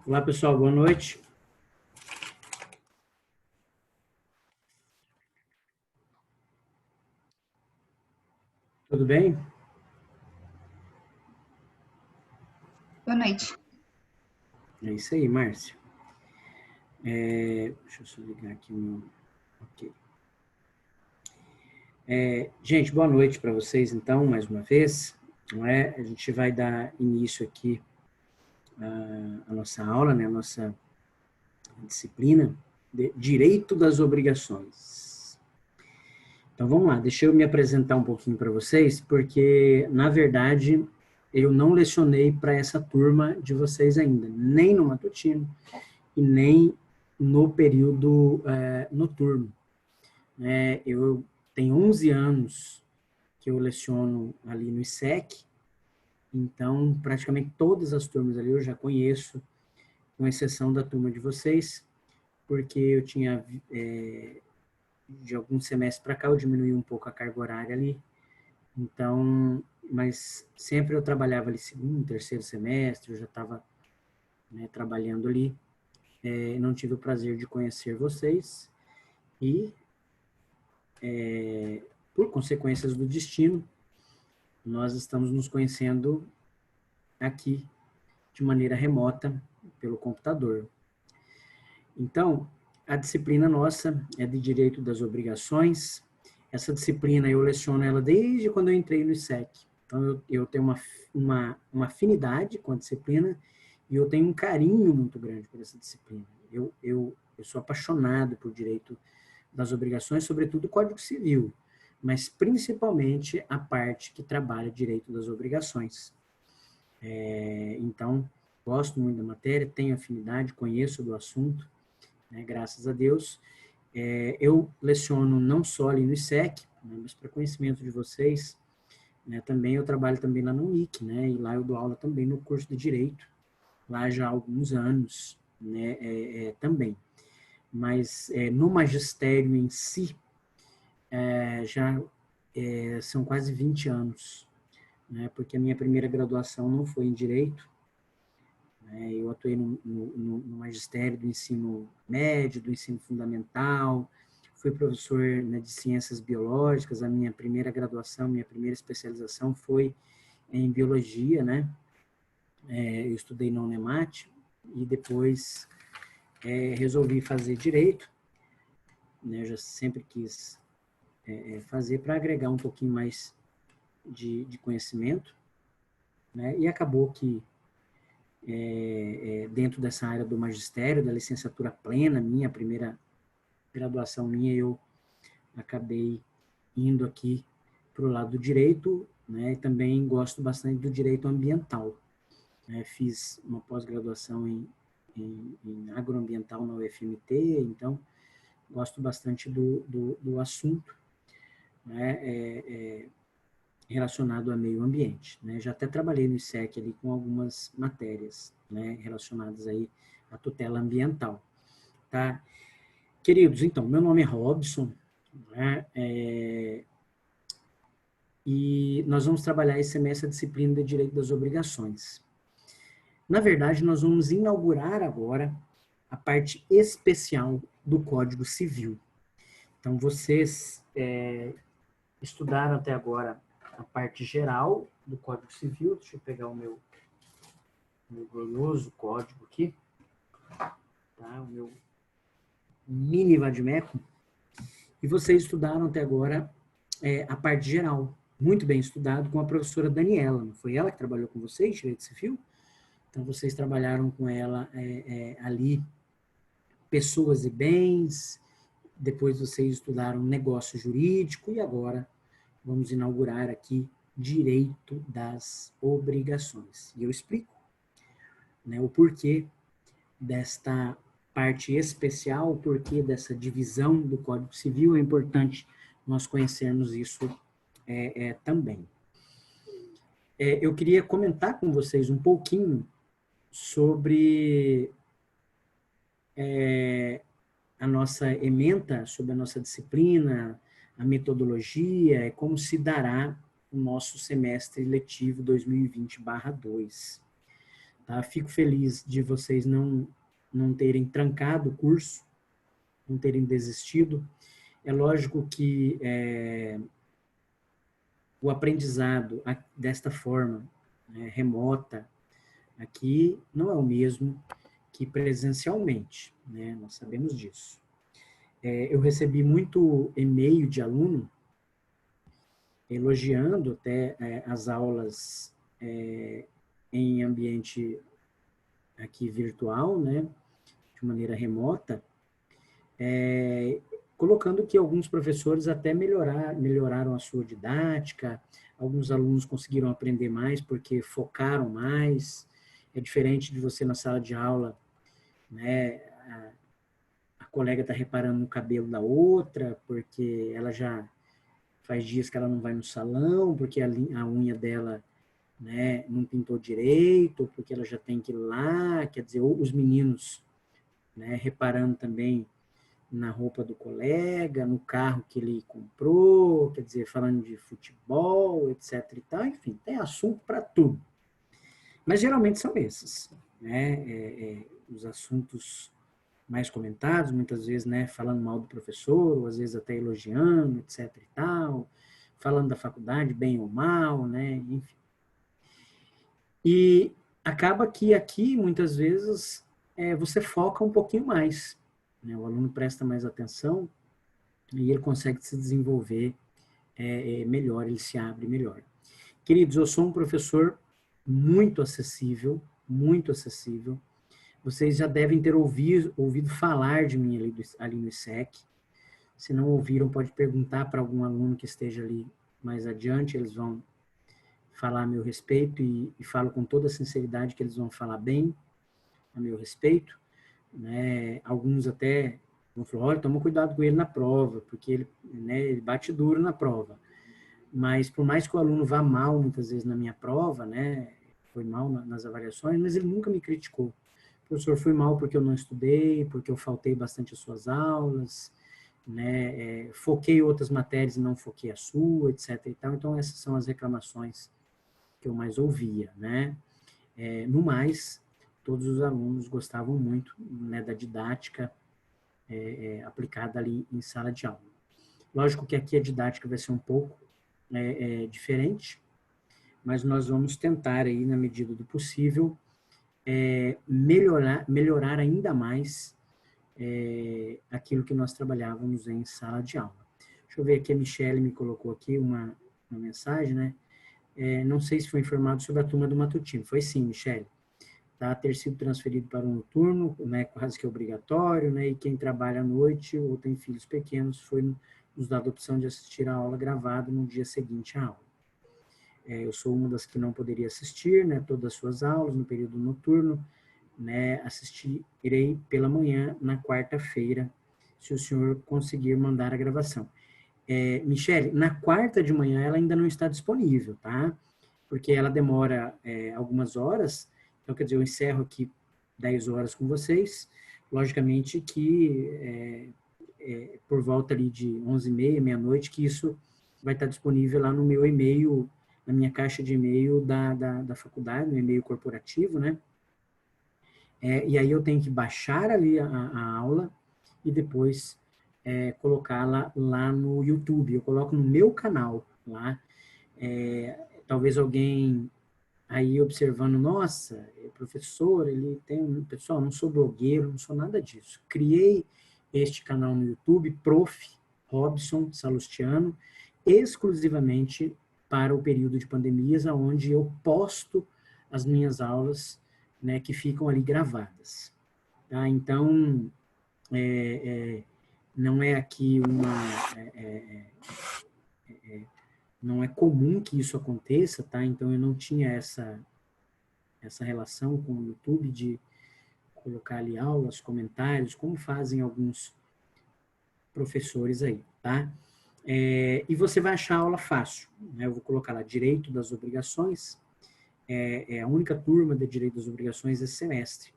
Olá, pessoal, boa noite. Tudo bem? Boa noite. É isso aí, Márcia. Deixa eu só ligar aqui o meu. Ok. Gente, boa noite para vocês, então, mais uma vez. Não é? A gente vai dar início aqui à nossa aula, né? A nossa disciplina de Direito das Obrigações. Então, vamos lá, deixa eu me apresentar um pouquinho para vocês, porque, na verdade, eu não lecionei para essa turma de vocês ainda, nem no matutino, e nem no período noturno. Eu tenho 11 anos que eu leciono ali no ISEC, então praticamente todas as turmas ali eu já conheço, com exceção da turma de vocês, porque eu tinha, de alguns semestres para cá, eu diminui um pouco a carga horária ali, então, mas sempre eu trabalhava ali segundo, terceiro semestre, eu já estava, né, trabalhando ali, não tive o prazer de conhecer vocês, e por consequências do destino, nós estamos nos conhecendo aqui de maneira remota pelo computador. Então, a disciplina nossa é de Direito das Obrigações. Essa disciplina eu leciono ela desde quando eu entrei no ISEC. Então, eu tenho uma afinidade com a disciplina e eu tenho um carinho muito grande por essa disciplina. Eu sou apaixonado por Direito das Obrigações, sobretudo o Código Civil, mas principalmente a parte que trabalha Direito das Obrigações. Então, gosto muito da matéria, tenho afinidade, conheço do assunto, né, graças a Deus. Eu leciono não só ali no ISEC, né, mas para conhecimento de vocês, né, também eu trabalho também lá no UNIC, né, e lá eu dou aula também no curso de Direito, lá já há alguns anos, né, também. Mas no magistério em si, já são quase 20 anos, né, porque a minha primeira graduação não foi em Direito, né, eu atuei no magistério do ensino médio, do ensino fundamental, fui professor, né, de ciências biológicas, a minha primeira graduação, minha primeira especialização foi em biologia, né, eu estudei na Unemat e depois resolvi fazer Direito, né, eu já sempre quis fazer para agregar um pouquinho mais de conhecimento, né? E acabou que dentro dessa área do magistério, da licenciatura plena, minha primeira graduação minha, eu acabei indo aqui para o lado do direito, né? E também gosto bastante do direito ambiental. Né? Fiz uma pós-graduação em agroambiental na UFMT, então gosto bastante do assunto, né? Relacionado a meio ambiente, né? Já até trabalhei no ISEC ali com algumas matérias, né, relacionadas aí à tutela ambiental, tá? Queridos, então, meu nome é Robson, né? E nós vamos trabalhar esse semestre a disciplina de Direito das Obrigações. Na verdade, nós vamos inaugurar agora a parte especial do Código Civil. Então, vocês estudaram até agora a parte geral do Código Civil. Deixa eu pegar o meu glorioso código aqui, tá? O meu mini vadimeco. E vocês estudaram até agora a parte geral, muito bem estudado, com a professora Daniela. Não foi ela que trabalhou com vocês, Direito Civil? Então, vocês trabalharam com ela ali, pessoas e bens, depois vocês estudaram negócio jurídico e agora vamos inaugurar aqui direito das obrigações. E eu explico, né, o porquê desta parte especial, o porquê dessa divisão do Código Civil. É importante nós conhecermos isso também. Eu queria comentar com vocês um pouquinho sobre a nossa ementa, sobre a nossa disciplina, a metodologia, como se dará o nosso semestre letivo 2020/2. Tá? Fico feliz de vocês não terem trancado o curso, não terem desistido. É lógico que o aprendizado desta forma, né, remota, aqui não é o mesmo que presencialmente, né? Nós sabemos disso. Eu recebi muito e-mail de aluno elogiando até as aulas em ambiente aqui virtual, né? De maneira remota, colocando que alguns professores até melhoraram a sua didática, alguns alunos conseguiram aprender mais porque focaram mais. É diferente de você na sala de aula, né? A colega está reparando no cabelo da outra, porque ela já faz dias que ela não vai no salão, porque a unha dela, né, não pintou direito, porque ela já tem que ir lá, quer dizer, os meninos, né, reparando também na roupa do colega, no carro que ele comprou, quer dizer, falando de futebol, etc e tal, enfim, tem assunto para tudo. Mas geralmente são esses, né, os assuntos mais comentados, muitas vezes, né, falando mal do professor, ou às vezes até elogiando, etc e tal, falando da faculdade, bem ou mal, né, enfim. E acaba que aqui, muitas vezes, você foca um pouquinho mais, né, o aluno presta mais atenção e ele consegue se desenvolver melhor, ele se abre melhor. Queridos, eu sou um professor muito acessível, muito acessível. Vocês já devem ter ouvido falar de mim ali no ISEC. Se não ouviram, pode perguntar para algum aluno que esteja ali mais adiante, eles vão falar a meu respeito e falo com toda a sinceridade que eles vão falar bem a meu respeito. Né? Alguns até vão falar, olha, toma cuidado com ele na prova, porque ele, né, ele bate duro na prova. Mas por mais que o aluno vá mal muitas vezes na minha prova, né, foi mal nas avaliações, mas ele nunca me criticou. Professor, fui mal porque eu não estudei, porque eu faltei bastante as suas aulas, né, foquei outras matérias e não foquei a sua, etc. E tal. Então, essas são as reclamações que eu mais ouvia, né. No mais, todos os alunos gostavam muito, né, da didática aplicada ali em sala de aula. Lógico que aqui a didática vai ser um pouco diferente, mas nós vamos tentar aí, na medida do possível, melhorar ainda mais aquilo que nós trabalhávamos em sala de aula. Deixa eu ver aqui, a Michelle me colocou aqui uma mensagem, né? Não sei se foi informado sobre a turma do matutino. Foi sim, Michelle. Tá? Ter sido transferido para o noturno, né? Quase que obrigatório, né? E quem trabalha à noite ou tem filhos pequenos foi nos dado a opção de assistir a aula gravada no dia seguinte à aula. Eu sou uma das que não poderia assistir, né? Todas as suas aulas no período noturno, né? Irei pela manhã na quarta-feira, se o senhor conseguir mandar a gravação. Michele, na quarta de manhã ela ainda não está disponível, tá? Porque ela demora algumas horas, então quer dizer, eu encerro aqui 10 horas com vocês, logicamente que por volta ali de 11h30, meia-noite, que isso vai estar disponível lá no meu e-mail, na minha caixa de e-mail da faculdade, no e-mail corporativo, né? E aí eu tenho que baixar ali a aula e depois colocá-la lá no YouTube. Eu coloco no meu canal lá. Talvez alguém aí observando, nossa, professor, ele tem... Pessoal, não sou blogueiro, não sou nada disso. Criei este canal no YouTube, Prof. Robson Salustiano, exclusivamente para o período de pandemias, onde eu posto as minhas aulas, né, que ficam ali gravadas. Tá? Então, não é aqui não é comum que isso aconteça, tá? Então eu não tinha essa relação com o YouTube de colocar ali aulas, comentários, como fazem alguns professores aí, tá? E você vai achar a aula fácil, né? Eu vou colocar lá Direito das Obrigações, a única turma de Direito das Obrigações esse semestre,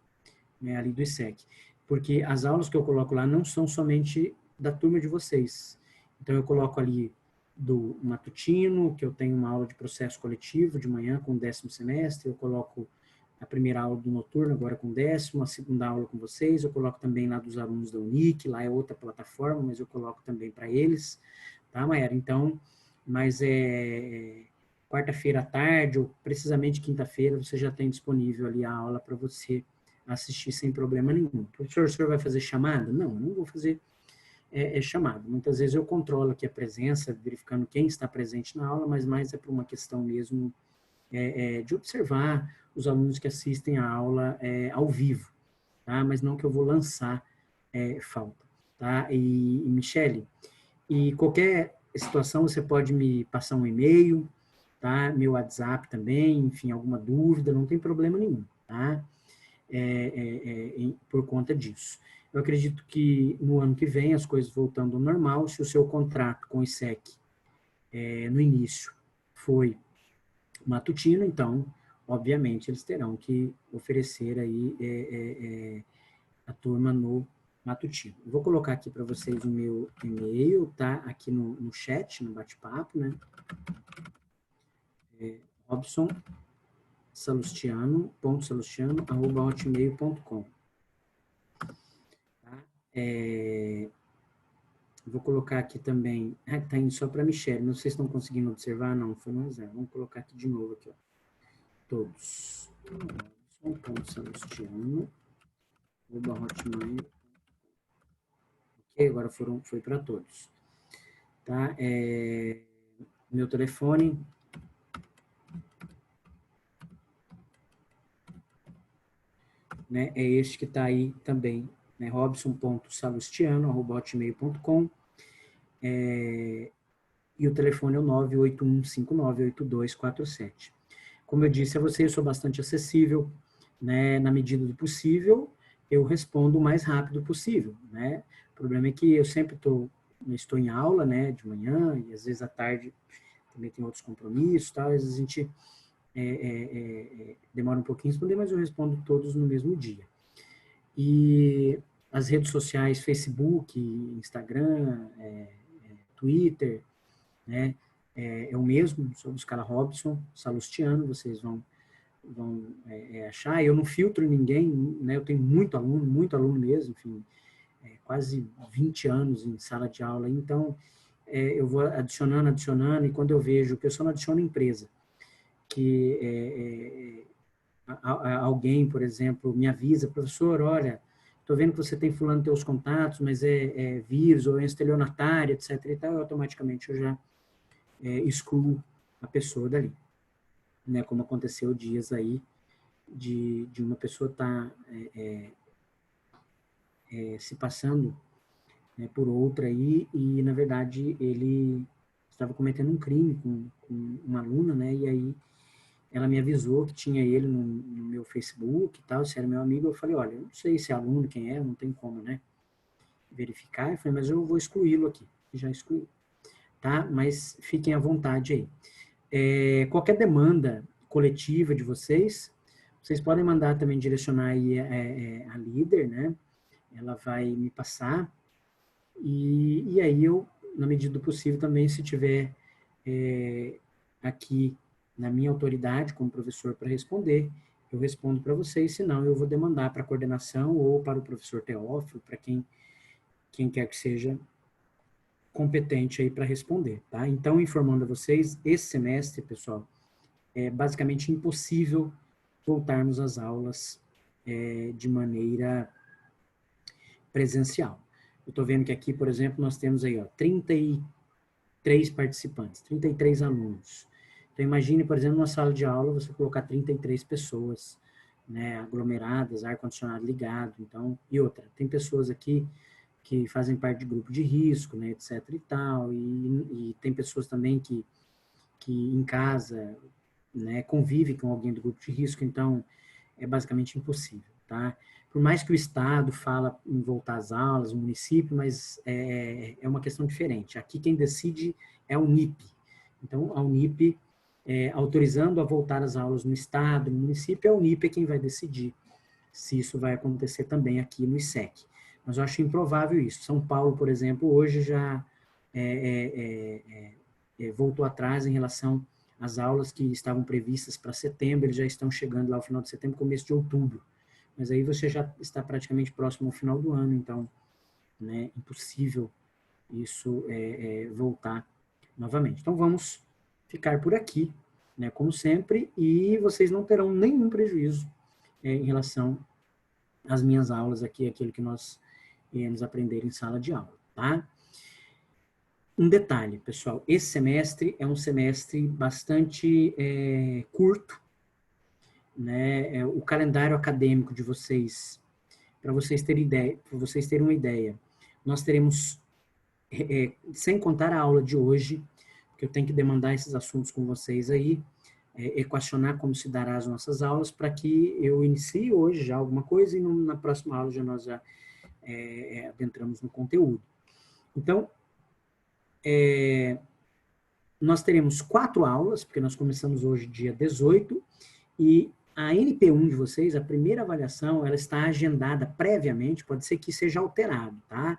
né, ali do ISEC, porque as aulas que eu coloco lá não são somente da turma de vocês. Então eu coloco ali do matutino, que eu tenho uma aula de processo coletivo de manhã com o 10º semestre, eu coloco a primeira aula do noturno, agora com o 10º, a segunda aula com vocês, eu coloco também lá dos alunos da Unic, lá é outra plataforma, mas eu coloco também para eles, tá, Mayara? Então, mas quarta-feira à tarde, ou precisamente quinta-feira, você já tem disponível ali a aula para você assistir sem problema nenhum. Professor, o senhor vai fazer chamada? Não, eu não vou fazer chamada. Muitas vezes eu controlo aqui a presença, verificando quem está presente na aula, mas mais é por uma questão mesmo de observar os alunos que assistem a aula ao vivo, tá? Mas não que eu vou lançar falta, tá? E Michele, e qualquer situação você pode me passar um e-mail, tá? Meu WhatsApp também, enfim, alguma dúvida, não tem problema nenhum, tá? Por conta disso. Eu acredito que no ano que vem, as coisas voltando ao normal, se o seu contrato com o ISEC no início foi matutino, então, obviamente, eles terão que oferecer aí a turma no matutino. Eu vou colocar aqui para vocês o meu e-mail, tá? Aqui no chat, no bate-papo, né? Robson salustiano.hotmail.com. Tá? Vou colocar aqui também, tá indo só para Michelle, não sei se estão conseguindo observar, não, foi no zero. Vamos colocar aqui de novo, aqui, ó. Todos. Robson.salustiano.hotmail. Ok, agora foi para todos. Tá? Meu telefone né, é este que está aí também, né, robson.salustiano@hotmail.com, e o telefone é o 981598247. Como eu disse a vocês, eu sou bastante acessível, né, na medida do possível, eu respondo o mais rápido possível, né? O problema é que eu sempre estou em aula, né, de manhã, e às vezes à tarde também tem outros compromissos, tal, às vezes a gente demora um pouquinho a responder, mas eu respondo todos no mesmo dia. E as redes sociais, Facebook, Instagram, Twitter, né, é o mesmo, só buscar a Robson Salustiano, vocês vão achar. Eu não filtro ninguém, né, eu tenho muito aluno mesmo, enfim, quase 20 anos em sala de aula, então eu vou adicionando, e quando eu vejo que eu só não adiciono empresa, que alguém, por exemplo, me avisa, professor, olha, estou vendo que você tem fulano teus contatos, mas é vírus ou é estelionatário, etc. e tal, automaticamente eu já excluo a pessoa dali. Né, como aconteceu dias aí de uma pessoa estar se passando, né, por outra aí, e na verdade ele estava cometendo um crime com uma aluna, né, e aí ela me avisou que tinha ele no meu Facebook e tal, se era meu amigo. Eu falei, olha, eu não sei se é aluno, quem é, não tem como, né, verificar. Eu falei, mas eu vou excluí-lo aqui. Já excluí, tá? Mas fiquem à vontade aí. Qualquer demanda coletiva de vocês podem mandar também, direcionar aí a líder, né? Ela vai me passar. E aí eu, na medida do possível também, se tiver aqui na minha autoridade como professor para responder, eu respondo para vocês, senão eu vou demandar para a coordenação ou para o professor Teófilo, para quem quer que seja competente aí para responder, tá? Então, informando a vocês, esse semestre, pessoal, é basicamente impossível voltarmos às aulas de maneira presencial. Eu estou vendo que aqui, por exemplo, nós temos aí, ó, 33 participantes, 33 alunos. Então, imagine, por exemplo, numa sala de aula, você colocar 33 pessoas, né, aglomeradas, ar-condicionado ligado, então, e outra, tem pessoas aqui que fazem parte de grupo de risco, né, etc e tal, e tem pessoas também que em casa, né, convive com alguém do grupo de risco, então, é basicamente impossível, tá? Por mais que o Estado fala em voltar às aulas, o município, mas é uma questão diferente. Aqui quem decide é a Unip. Então, a Unip, autorizando a voltar às aulas no Estado, no município, a Unip é quem vai decidir se isso vai acontecer também aqui no ISEC. Mas eu acho improvável isso. São Paulo, por exemplo, hoje já voltou atrás em relação As aulas que estavam previstas para setembro, eles já estão chegando lá ao final de setembro, começo de outubro. Mas aí você já está praticamente próximo ao final do ano, então, né, impossível isso voltar novamente. Então, vamos ficar por aqui, né, como sempre, e vocês não terão nenhum prejuízo em relação às minhas aulas aqui, aquilo que nós iremos aprender em sala de aula, tá? Um detalhe, pessoal, esse semestre é um semestre bastante curto, né? O calendário acadêmico de vocês, para vocês terem uma ideia, nós teremos, sem contar a aula de hoje, que eu tenho que demandar esses assuntos com vocês aí, equacionar como se dará as nossas aulas, para que eu inicie hoje já alguma coisa e na próxima aula nós já adentramos no conteúdo. Então, nós teremos 4 aulas, porque nós começamos hoje dia 18, e a NP1 de vocês, a primeira avaliação, ela está agendada previamente, pode ser que seja alterado, tá?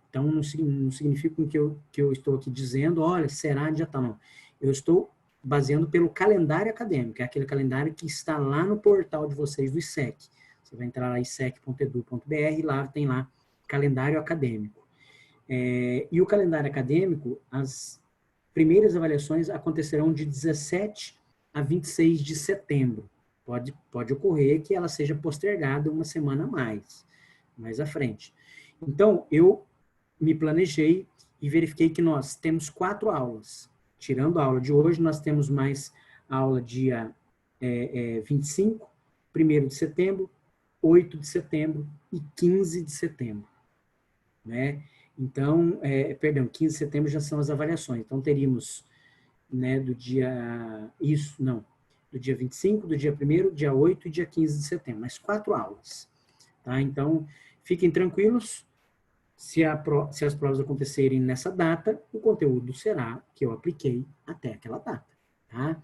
Então, não significa que eu estou aqui dizendo, olha, será dia tal, não. Eu estou baseando pelo calendário acadêmico, é aquele calendário que está lá no portal de vocês do ISEC. Você vai entrar lá em isec.edu.br, lá tem lá calendário acadêmico. E o calendário acadêmico, as primeiras avaliações acontecerão de 17 a 26 de setembro. Pode ocorrer que ela seja postergada uma semana mais à frente. Então, eu me planejei e verifiquei que nós temos 4 aulas. Tirando a aula de hoje, nós temos mais aula dia 25, 1º de setembro, 8 de setembro e 15 de setembro. Né? Então, 15 de setembro já são as avaliações. Então, teríamos, né, do dia 25, do dia 1º, dia 8 e dia 15 de setembro, mais 4 aulas. Tá? Então, fiquem tranquilos, se as provas acontecerem nessa data, o conteúdo será que eu apliquei até aquela data. Tá?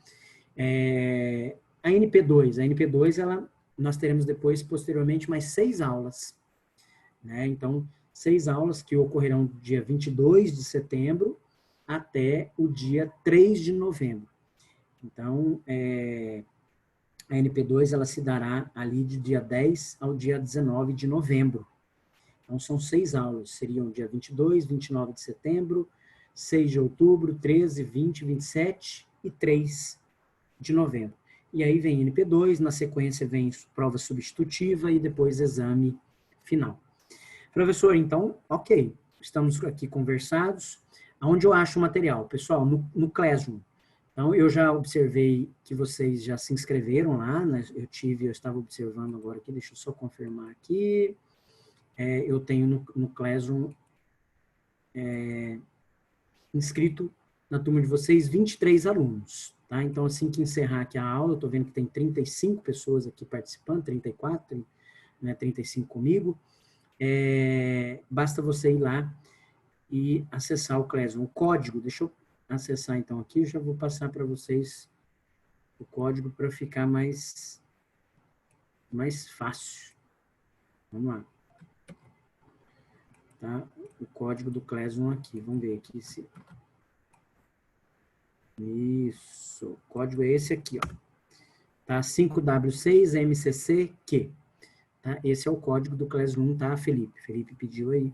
A NP2, nós teremos depois, posteriormente, mais 6 aulas. Né? Então, 6 aulas que ocorrerão do dia 22 de setembro até o dia 3 de novembro. Então, a NP2 ela se dará ali de dia 10 ao dia 19 de novembro. Então, são 6 aulas, seriam dia 22, 29 de setembro, 6 de outubro, 13, 20, 27 e 3 de novembro. E aí vem NP2, na sequência vem prova substitutiva e depois exame final. Professor, então, ok, estamos aqui conversados. Aonde eu acho o material? Pessoal, no Classroom. Então, eu já observei que vocês já se inscreveram lá, né? Eu estava observando agora aqui, deixa eu só confirmar aqui. Eu tenho no Classroom inscrito na turma de vocês 23 alunos, tá? Então, assim que encerrar aqui a aula, eu estou vendo que tem 35 pessoas aqui participando, 34, né, 35 comigo. Basta você ir lá e acessar o Classroom. O código, deixa eu acessar então aqui, eu já vou passar para vocês o código para ficar mais fácil. Vamos lá. Tá? O código do Classroom aqui, vamos ver aqui se... Isso, o código é esse aqui, ó. Tá? 5W6MCCQ. Tá? Esse é o código do Classroom, tá, Felipe? Felipe pediu aí.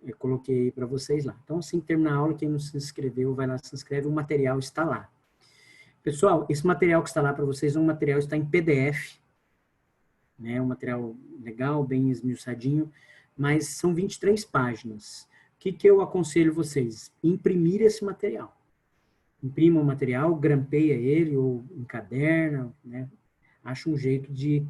Eu coloquei aí para vocês lá. Então, assim que terminar a aula, quem não se inscreveu, vai lá, se inscreve, o material está lá. Pessoal, esse material que está lá para vocês, um material está em PDF, né? Um material legal, bem esmiuçadinho, mas são 23 páginas. O que eu aconselho vocês? Imprimir esse material. Imprima o material, grampeia ele ou encaderna, né? Acha um jeito de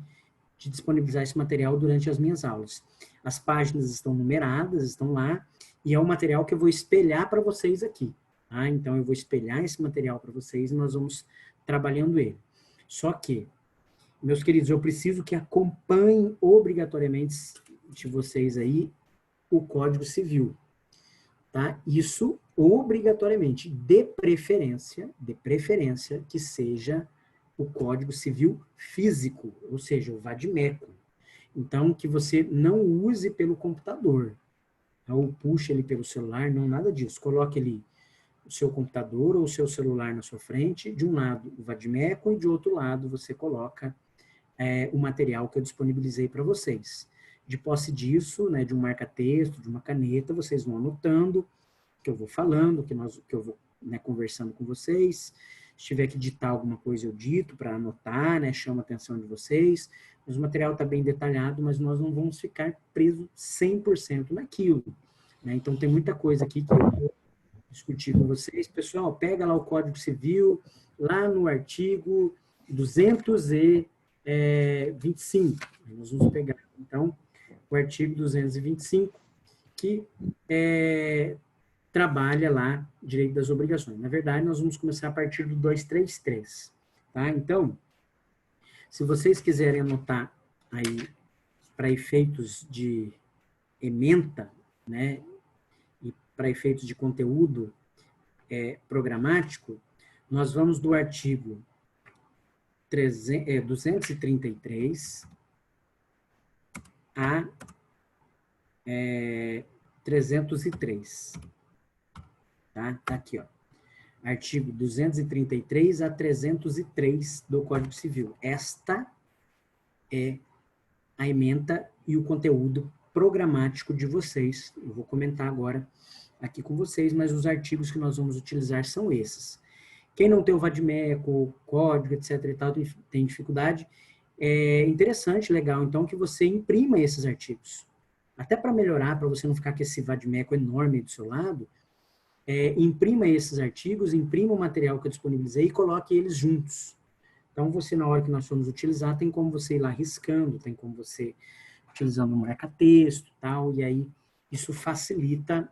disponibilizar esse material durante as minhas aulas. As páginas estão numeradas, estão lá, e é um material que eu vou espelhar para vocês aqui. Tá? Então, eu vou espelhar esse material para vocês e nós vamos trabalhando ele. Só que, meus queridos, eu preciso que acompanhem obrigatoriamente de vocês aí o Código Civil. Tá? Isso obrigatoriamente, de preferência que seja o Código Civil físico, ou seja, o vadimeco. Então, que você não use pelo computador, ou puxe ele pelo celular, não, nada disso. Coloque ele o seu computador ou o seu celular na sua frente, de um lado o vade-mecum e de outro lado você coloca o material que eu disponibilizei para vocês. De posse disso, né, de um marca-texto, de uma caneta, vocês vão anotando o que eu vou falando, que eu vou, né, conversando com vocês. Se tiver que ditar alguma coisa, eu dito para anotar, né, chama a atenção de vocês. Mas o material está bem detalhado, mas nós não vamos ficar presos 100% naquilo. Né? Então, tem muita coisa aqui que eu vou discutir com vocês. Pessoal, pega lá o Código Civil, lá no artigo 225. Nós vamos pegar, então, o artigo 225, que trabalha lá direito das obrigações. Na verdade, nós vamos começar a partir do 233. Tá? Então, se vocês quiserem anotar aí para efeitos de ementa, né, e para efeitos de conteúdo programático, nós vamos do artigo 233 a 303. Tá? Tá aqui, ó. Artigo 233 a 303 do Código Civil. Esta é a ementa e o conteúdo programático de vocês. Eu vou comentar agora aqui com vocês, mas os artigos que nós vamos utilizar são esses. Quem não tem o vade-mecum, código, etc. e tal, tem dificuldade, é interessante, legal, então, que você imprima esses artigos. Até para melhorar, para você não ficar com esse vade-mecum enorme do seu lado, imprima esses artigos, imprima o material que eu disponibilizei e coloque eles juntos. Então, você, na hora que nós formos utilizar, tem como você ir lá riscando, tem como você utilizando um marca-texto, tal, e aí isso facilita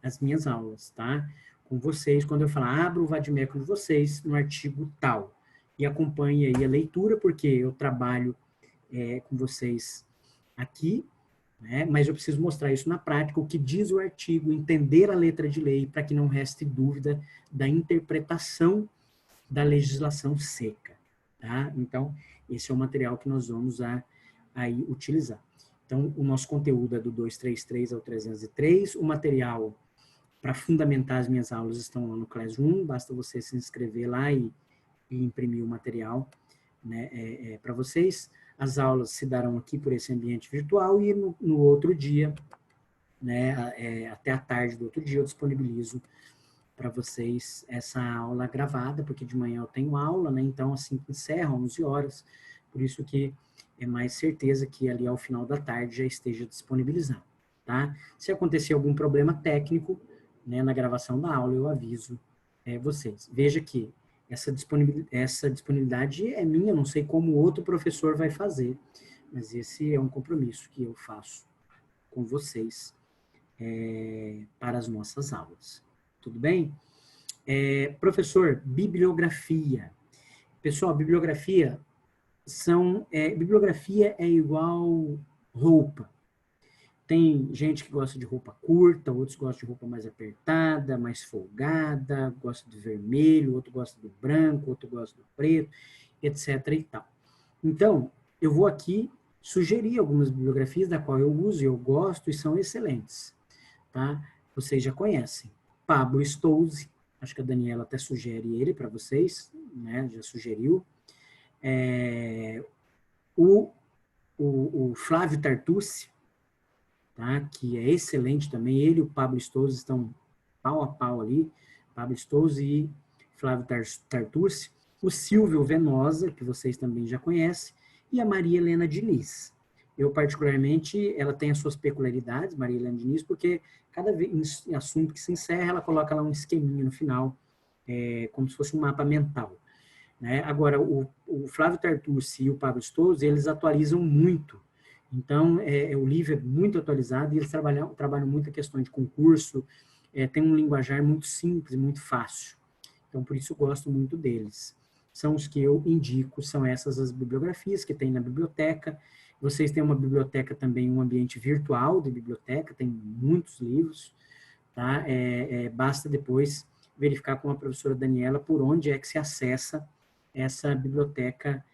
as minhas aulas, tá? Com vocês, quando eu falar, abra o vade-mecum de vocês no artigo tal, e acompanhe aí a leitura, porque eu trabalho com vocês aqui, né? Mas eu preciso mostrar isso na prática, o que diz o artigo, entender a letra de lei, para que não reste dúvida da interpretação da legislação seca. Tá? Então, esse é o material que nós vamos aí utilizar. Então, o nosso conteúdo é do 233 ao 303, o material para fundamentar as minhas aulas estão lá no Classroom, basta você se inscrever lá e imprimir o material, né, para vocês. As aulas se darão aqui por esse ambiente virtual e no outro dia, né, até a tarde do outro dia, eu disponibilizo para vocês essa aula gravada, porque de manhã eu tenho aula, né, então assim que encerra, 11 horas, por isso que é mais certeza que ali ao final da tarde já esteja disponibilizado, tá? Se acontecer algum problema técnico, né, na gravação da aula, eu aviso vocês. Veja que essa disponibilidade é minha, não sei como outro professor vai fazer, mas esse é um compromisso que eu faço com vocês para as nossas aulas. Tudo bem? Professor, bibliografia. Pessoal, bibliografia é igual roupa. Tem gente que gosta de roupa curta, outros gostam de roupa mais apertada, mais folgada, gosta do vermelho, outro gosta do branco, outro gosta do preto, etc. e tal. Então, eu vou aqui sugerir algumas bibliografias da qual eu uso e eu gosto e são excelentes. Tá? Vocês já conhecem. Pablo Stouzy, acho que a Daniela até sugere ele para vocês, né? Já sugeriu. O Flávio Tartucci, tá? Que é excelente também, ele e o Pablo Stouzy estão pau a pau ali, Pablo Stouzy e Flávio Tartucci, o Silvio Venosa, que vocês também já conhecem, e a Maria Helena Diniz. Eu, particularmente, ela tem as suas peculiaridades, Maria Helena Diniz, porque cada vez em assunto que se encerra, ela coloca lá um esqueminha no final, como se fosse um mapa mental. Né? Agora, o Flávio Tartucci e o Pablo Stouzy, eles atualizam muito. Então, o livro é muito atualizado e eles trabalham muito a questão de concurso, tem um linguajar muito simples, muito fácil. Então, por isso eu gosto muito deles. São os que eu indico, são essas as bibliografias que tem na biblioteca. Vocês têm uma biblioteca também, um ambiente virtual de biblioteca, tem muitos livros, tá? Basta depois verificar com a professora Daniela por onde é que se acessa essa biblioteca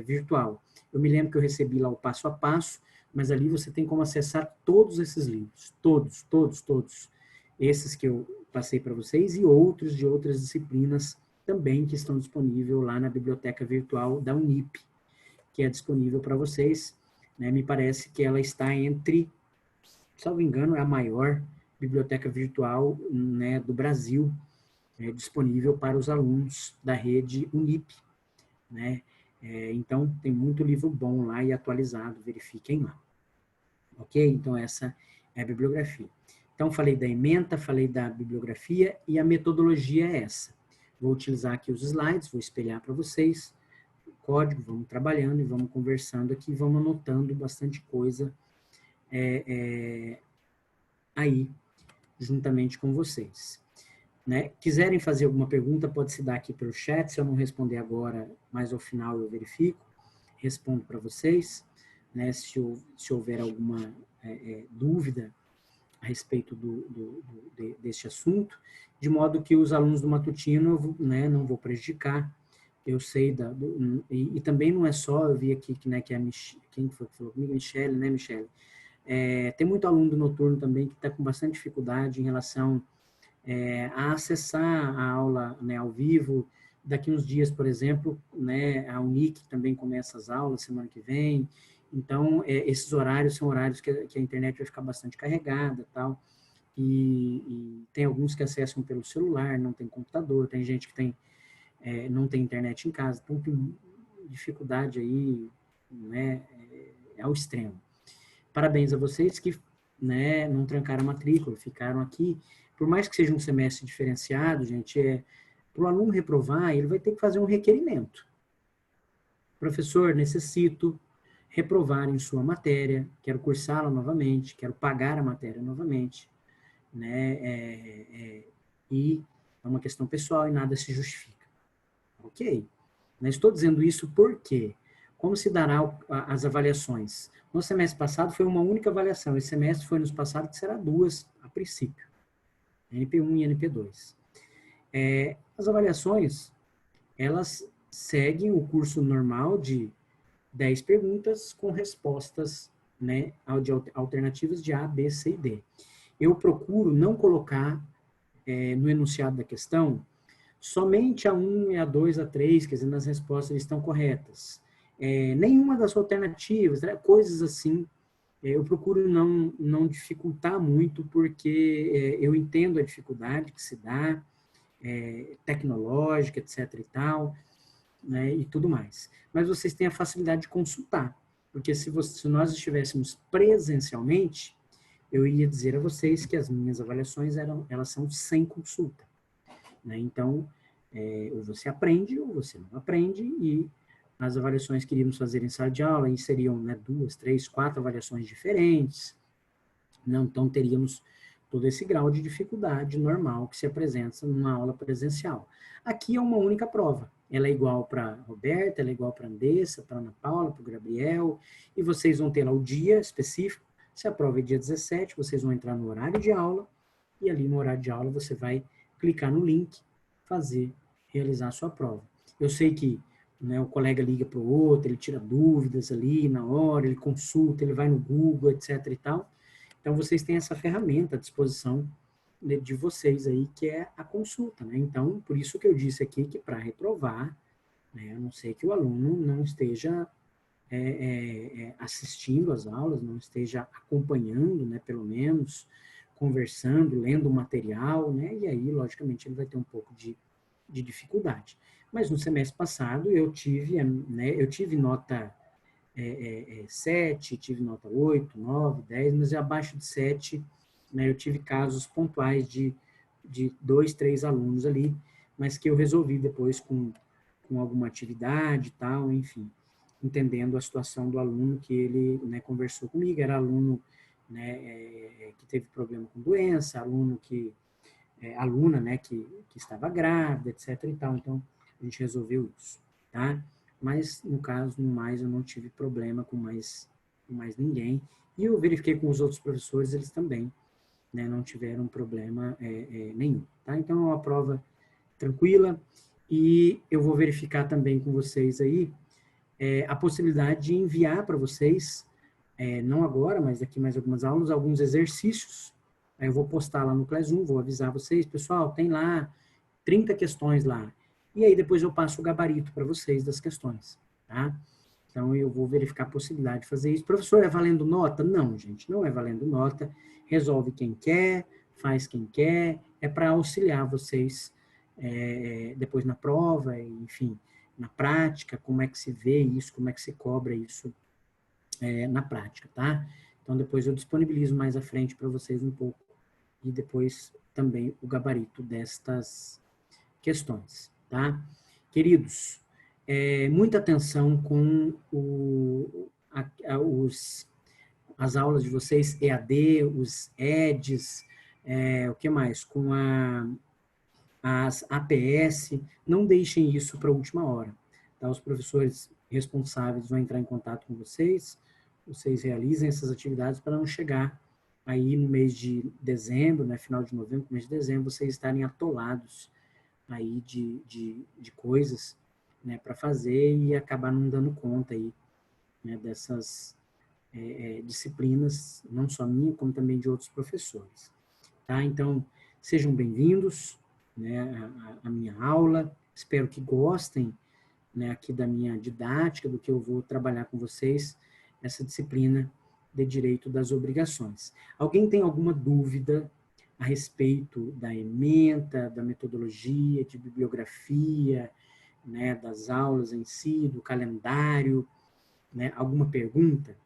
virtual. Eu me lembro que eu recebi lá o passo a passo, mas ali você tem como acessar todos esses livros, todos. esses que eu passei para vocês e outros de outras disciplinas também que estão disponíveis lá na biblioteca virtual da Unip, que é disponível para vocês, né? Me parece que ela está entre, salvo engano, é a maior biblioteca virtual, né, do Brasil, disponível para os alunos da rede Unip, né? Então, tem muito livro bom lá e atualizado, verifiquem lá. Ok? Então, essa é a bibliografia. Então, falei da ementa, falei da bibliografia e a metodologia é essa. Vou utilizar aqui os slides, vou espelhar para vocês o código, vamos trabalhando e vamos conversando aqui, vamos anotando bastante coisa aí, juntamente com vocês. Né? Quiserem fazer alguma pergunta, pode se dar aqui pelo chat, se eu não responder agora, mais ao final eu verifico, respondo para vocês, né? Se houver alguma dúvida a respeito deste assunto, de modo que os alunos do matutino, né, não vou prejudicar, eu sei, e também não é só, eu vi aqui né, que quem foi que falou comigo? Michele, né, Michele? Tem muito aluno do noturno também que está com bastante dificuldade em relação a acessar a aula, né, ao vivo. Daqui uns dias, por exemplo, né, a Unic também começa as aulas semana que vem. Então, esses horários são horários que a internet vai ficar bastante carregada, tal. E tem alguns que acessam pelo celular, não tem computador, tem gente que não tem internet em casa, então tem dificuldade aí, né, ao extremo. Parabéns a vocês que, né, não trancaram a matrícula, ficaram aqui. Por mais que seja um semestre diferenciado, gente, para o aluno reprovar, ele vai ter que fazer um requerimento. Professor, necessito reprovar em sua matéria, quero cursá-la novamente, quero pagar a matéria novamente, né? E é uma questão pessoal e nada se justifica. Ok? Mas estou dizendo isso porque, como se dará as avaliações? No semestre passado foi uma única avaliação, esse semestre foi nos passado que será 2, a princípio. NP1 e NP2. As avaliações, elas seguem o curso normal de 10 perguntas com respostas, né, de alternativas de A, B, C e D. Eu procuro não colocar no enunciado da questão somente a 1, a 2, a 3, quer dizer, nas respostas estão corretas. Nenhuma das alternativas, né, coisas assim, eu procuro não dificultar muito, porque eu entendo a dificuldade que se dá, tecnológica, etc. e tal, né, e tudo mais. Mas vocês têm a facilidade de consultar, porque se nós estivéssemos presencialmente, eu ia dizer a vocês que as minhas avaliações elas são sem consulta, né? Então, ou você aprende ou você não aprende, e as avaliações que iríamos fazer em sala de aula seriam, né, 2, 3, 4 avaliações diferentes, não, então teríamos todo esse grau de dificuldade normal que se apresenta numa aula presencial. Aqui é uma única prova, ela é igual para a Roberta, ela é igual para a Andressa, para a Ana Paula, para o Gabriel, e vocês vão ter lá o dia específico. Se a prova é dia 17, vocês vão entrar no horário de aula, e ali no horário de aula você vai clicar no link, realizar a sua prova. Eu sei que, né, o colega liga para o outro, ele tira dúvidas ali na hora, ele consulta, ele vai no Google, etc. e tal. Então, vocês têm essa ferramenta à disposição de vocês aí, que é a consulta, né? Então, por isso que eu disse aqui que para reprovar, né, a não ser que o aluno não esteja assistindo às aulas, não esteja acompanhando, né, pelo menos, conversando, lendo o material, né, e aí, logicamente, ele vai ter um pouco de dificuldade. Mas no semestre passado eu tive nota 7, tive nota 8, 9, 10, mas abaixo de 7, né, eu tive casos pontuais de 2, 3 alunos ali, mas que eu resolvi depois com alguma atividade e tal, enfim, entendendo a situação do aluno que ele, né, conversou comigo, era aluno, né, que teve problema com doença, aluna, né, que estava grávida, etc. e tal, então a gente resolveu isso, tá? Mas, no caso, no mais, eu não tive problema com mais ninguém. E eu verifiquei com os outros professores, eles também, né, não tiveram problema nenhum, tá? Então, é uma prova tranquila. E eu vou verificar também com vocês aí a possibilidade de enviar para vocês, não agora, mas daqui mais algumas aulas, alguns exercícios, Aí eu vou postar lá no Classroom, vou avisar vocês, pessoal, tem lá 30 questões lá. E aí depois eu passo o gabarito para vocês das questões, tá? Então eu vou verificar a possibilidade de fazer isso. Professor, é valendo nota? Não, gente, não é valendo nota. Resolve quem quer, faz quem quer, é para auxiliar vocês depois na prova, enfim, na prática, como é que se vê isso, como é que se cobra isso na prática, tá? Então depois eu disponibilizo mais à frente para vocês um pouco e depois também o gabarito destas questões, tá? Queridos, muita atenção com as aulas de vocês, EAD, os EDs, o que mais? Com as APS, não deixem isso para a última hora. Tá? Os professores responsáveis vão entrar em contato com vocês, vocês realizem essas atividades para não chegar aí no mês de dezembro, né, final de novembro, mês de dezembro, vocês estarem atolados aí de coisas, né, para fazer e acabar não dando conta aí, né, dessas disciplinas, não só minha, como também de outros professores. Tá? Então, sejam bem-vindos, né, à minha aula, espero que gostem, né, aqui da minha didática, do que eu vou trabalhar com vocês, essa disciplina de direito das obrigações. Alguém tem alguma dúvida a respeito da ementa, da metodologia, de bibliografia, né, das aulas em si, do calendário, né, alguma pergunta?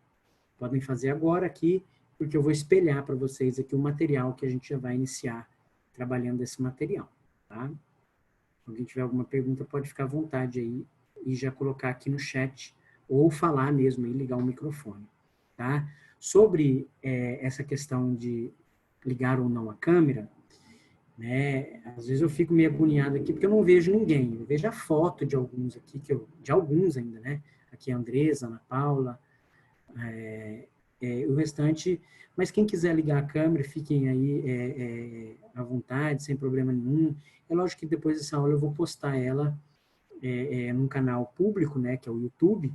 Podem fazer agora aqui, porque eu vou espelhar para vocês aqui o material que a gente já vai iniciar trabalhando esse material, tá? Se alguém tiver alguma pergunta, pode ficar à vontade aí e já colocar aqui no chat, ou falar mesmo aí, ligar o microfone, tá? Sobre essa questão de ligar ou não a câmera, né, às vezes eu fico meio agoniado aqui, porque eu não vejo ninguém, eu vejo a foto de alguns aqui, de alguns ainda, né? Aqui a Andresa, a Ana Paula, o restante, mas quem quiser ligar a câmera, fiquem aí à vontade, sem problema nenhum. É lógico que depois dessa aula eu vou postar ela num canal público, né, que é o YouTube.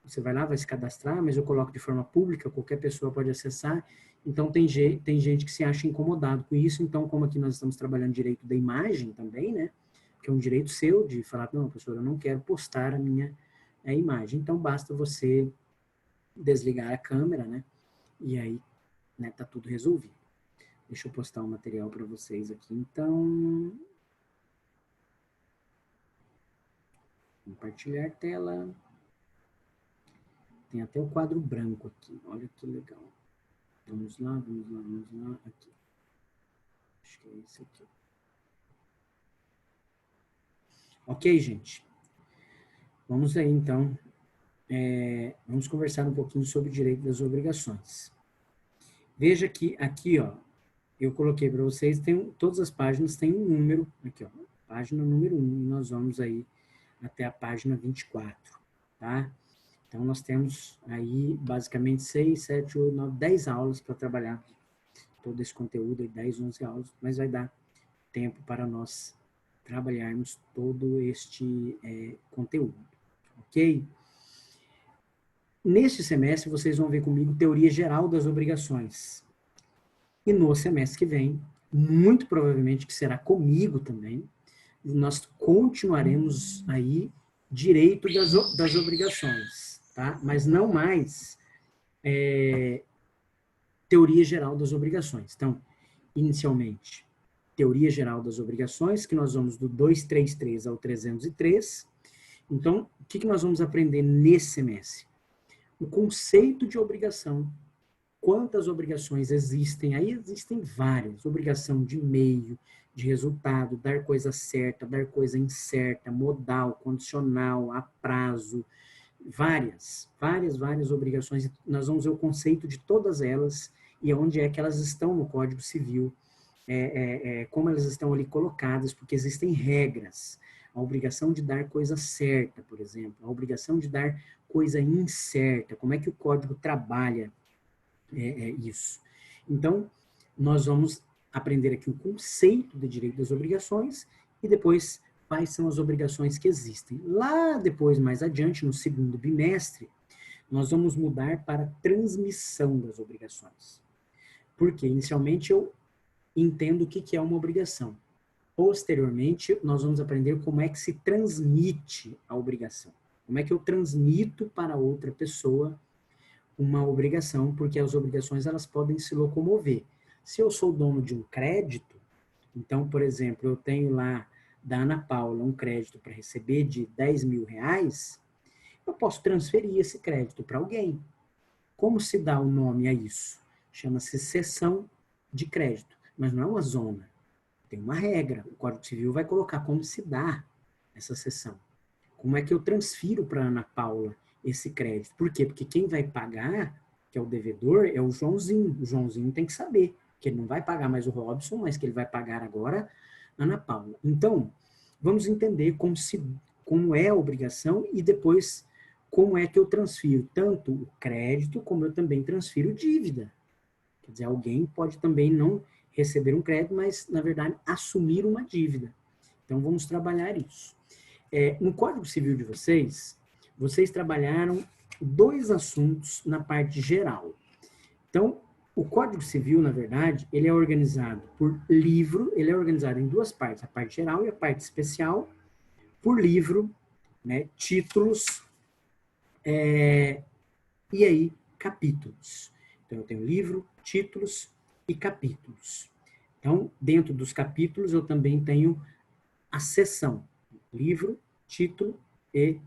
Você vai lá, vai se cadastrar, mas eu coloco de forma pública, qualquer pessoa pode acessar. Então tem gente que se acha incomodado com isso, então como aqui nós estamos trabalhando direito da imagem também, né, que é um direito seu de falar, não, professor, eu não quero postar a minha imagem. Então basta você desligar a câmera, né? E aí, né, tá tudo resolvido. Deixa eu postar um material para vocês aqui, então. Compartilhar tela. Tem até o quadro branco aqui. Olha que legal. Vamos lá, vamos lá, vamos lá. Aqui. Acho que é esse aqui. Ok, gente? Vamos aí, então. Vamos conversar um pouquinho sobre o direito das obrigações. Veja que aqui, ó, eu coloquei para vocês, todas as páginas têm um número, aqui, ó, página número 1, e nós vamos aí até a página 24, tá? Então, nós temos aí, basicamente, 6, 7, 8, 9, 10 aulas para trabalhar todo esse conteúdo, aí 10, 11 aulas, mas vai dar tempo para nós trabalharmos todo este conteúdo, ok? Neste semestre, vocês vão ver comigo teoria geral das obrigações. E no semestre que vem, muito provavelmente que será comigo também, nós continuaremos aí direito das obrigações, tá? Mas não mais teoria geral das obrigações. Então, inicialmente, teoria geral das obrigações, que nós vamos do 233 ao 303. Então, o que nós vamos aprender nesse semestre? O conceito de obrigação. Quantas obrigações existem? Aí existem várias. Obrigação de meio, de resultado, dar coisa certa, dar coisa incerta, modal, condicional, a prazo, várias obrigações. Nós vamos ver o conceito de todas elas e onde é que elas estão no Código Civil, como elas estão ali colocadas, porque existem regras. A obrigação de dar coisa certa, por exemplo, a obrigação de dar coisa incerta, como é que o Código trabalha isso. Então, nós vamos aprender aqui o conceito de direito das obrigações e depois quais são as obrigações que existem. Lá depois, mais adiante, no segundo bimestre, nós vamos mudar para transmissão das obrigações. Porque inicialmente eu entendo o que é uma obrigação. Posteriormente, nós vamos aprender como é que se transmite a obrigação. Como é que eu transmito para outra pessoa uma obrigação, porque as obrigações elas podem se locomover. Se eu sou dono de um crédito, então, por exemplo, eu tenho lá da Ana Paula um crédito para receber de 10 mil reais, eu posso transferir esse crédito para alguém. Como se dá o nome a isso? Chama-se cessão de crédito, mas não é uma zona. Tem uma regra. O Código Civil vai colocar como se dá essa cessão. Como é que eu transfiro para a Ana Paula esse crédito? Por quê? Porque quem vai pagar, que é o devedor, é o Joãozinho. O Joãozinho tem que saber que ele não vai pagar mais o Robson, mas que ele vai pagar agora a Ana Paula. Então, vamos entender como é a obrigação e depois como é que eu transfiro tanto o crédito como eu também transfiro dívida. Quer dizer, alguém pode também não receber um crédito, mas, na verdade, assumir uma dívida. Então, vamos trabalhar isso. No Código Civil de vocês trabalharam dois assuntos na parte geral. Então, o Código Civil, na verdade, ele é organizado por livro, ele é organizado em duas partes, a parte geral e a parte especial, por livro, né, títulos, e aí capítulos. Então, eu tenho livro, títulos e capítulos. Então, dentro dos capítulos, eu também tenho a seção, livro, título e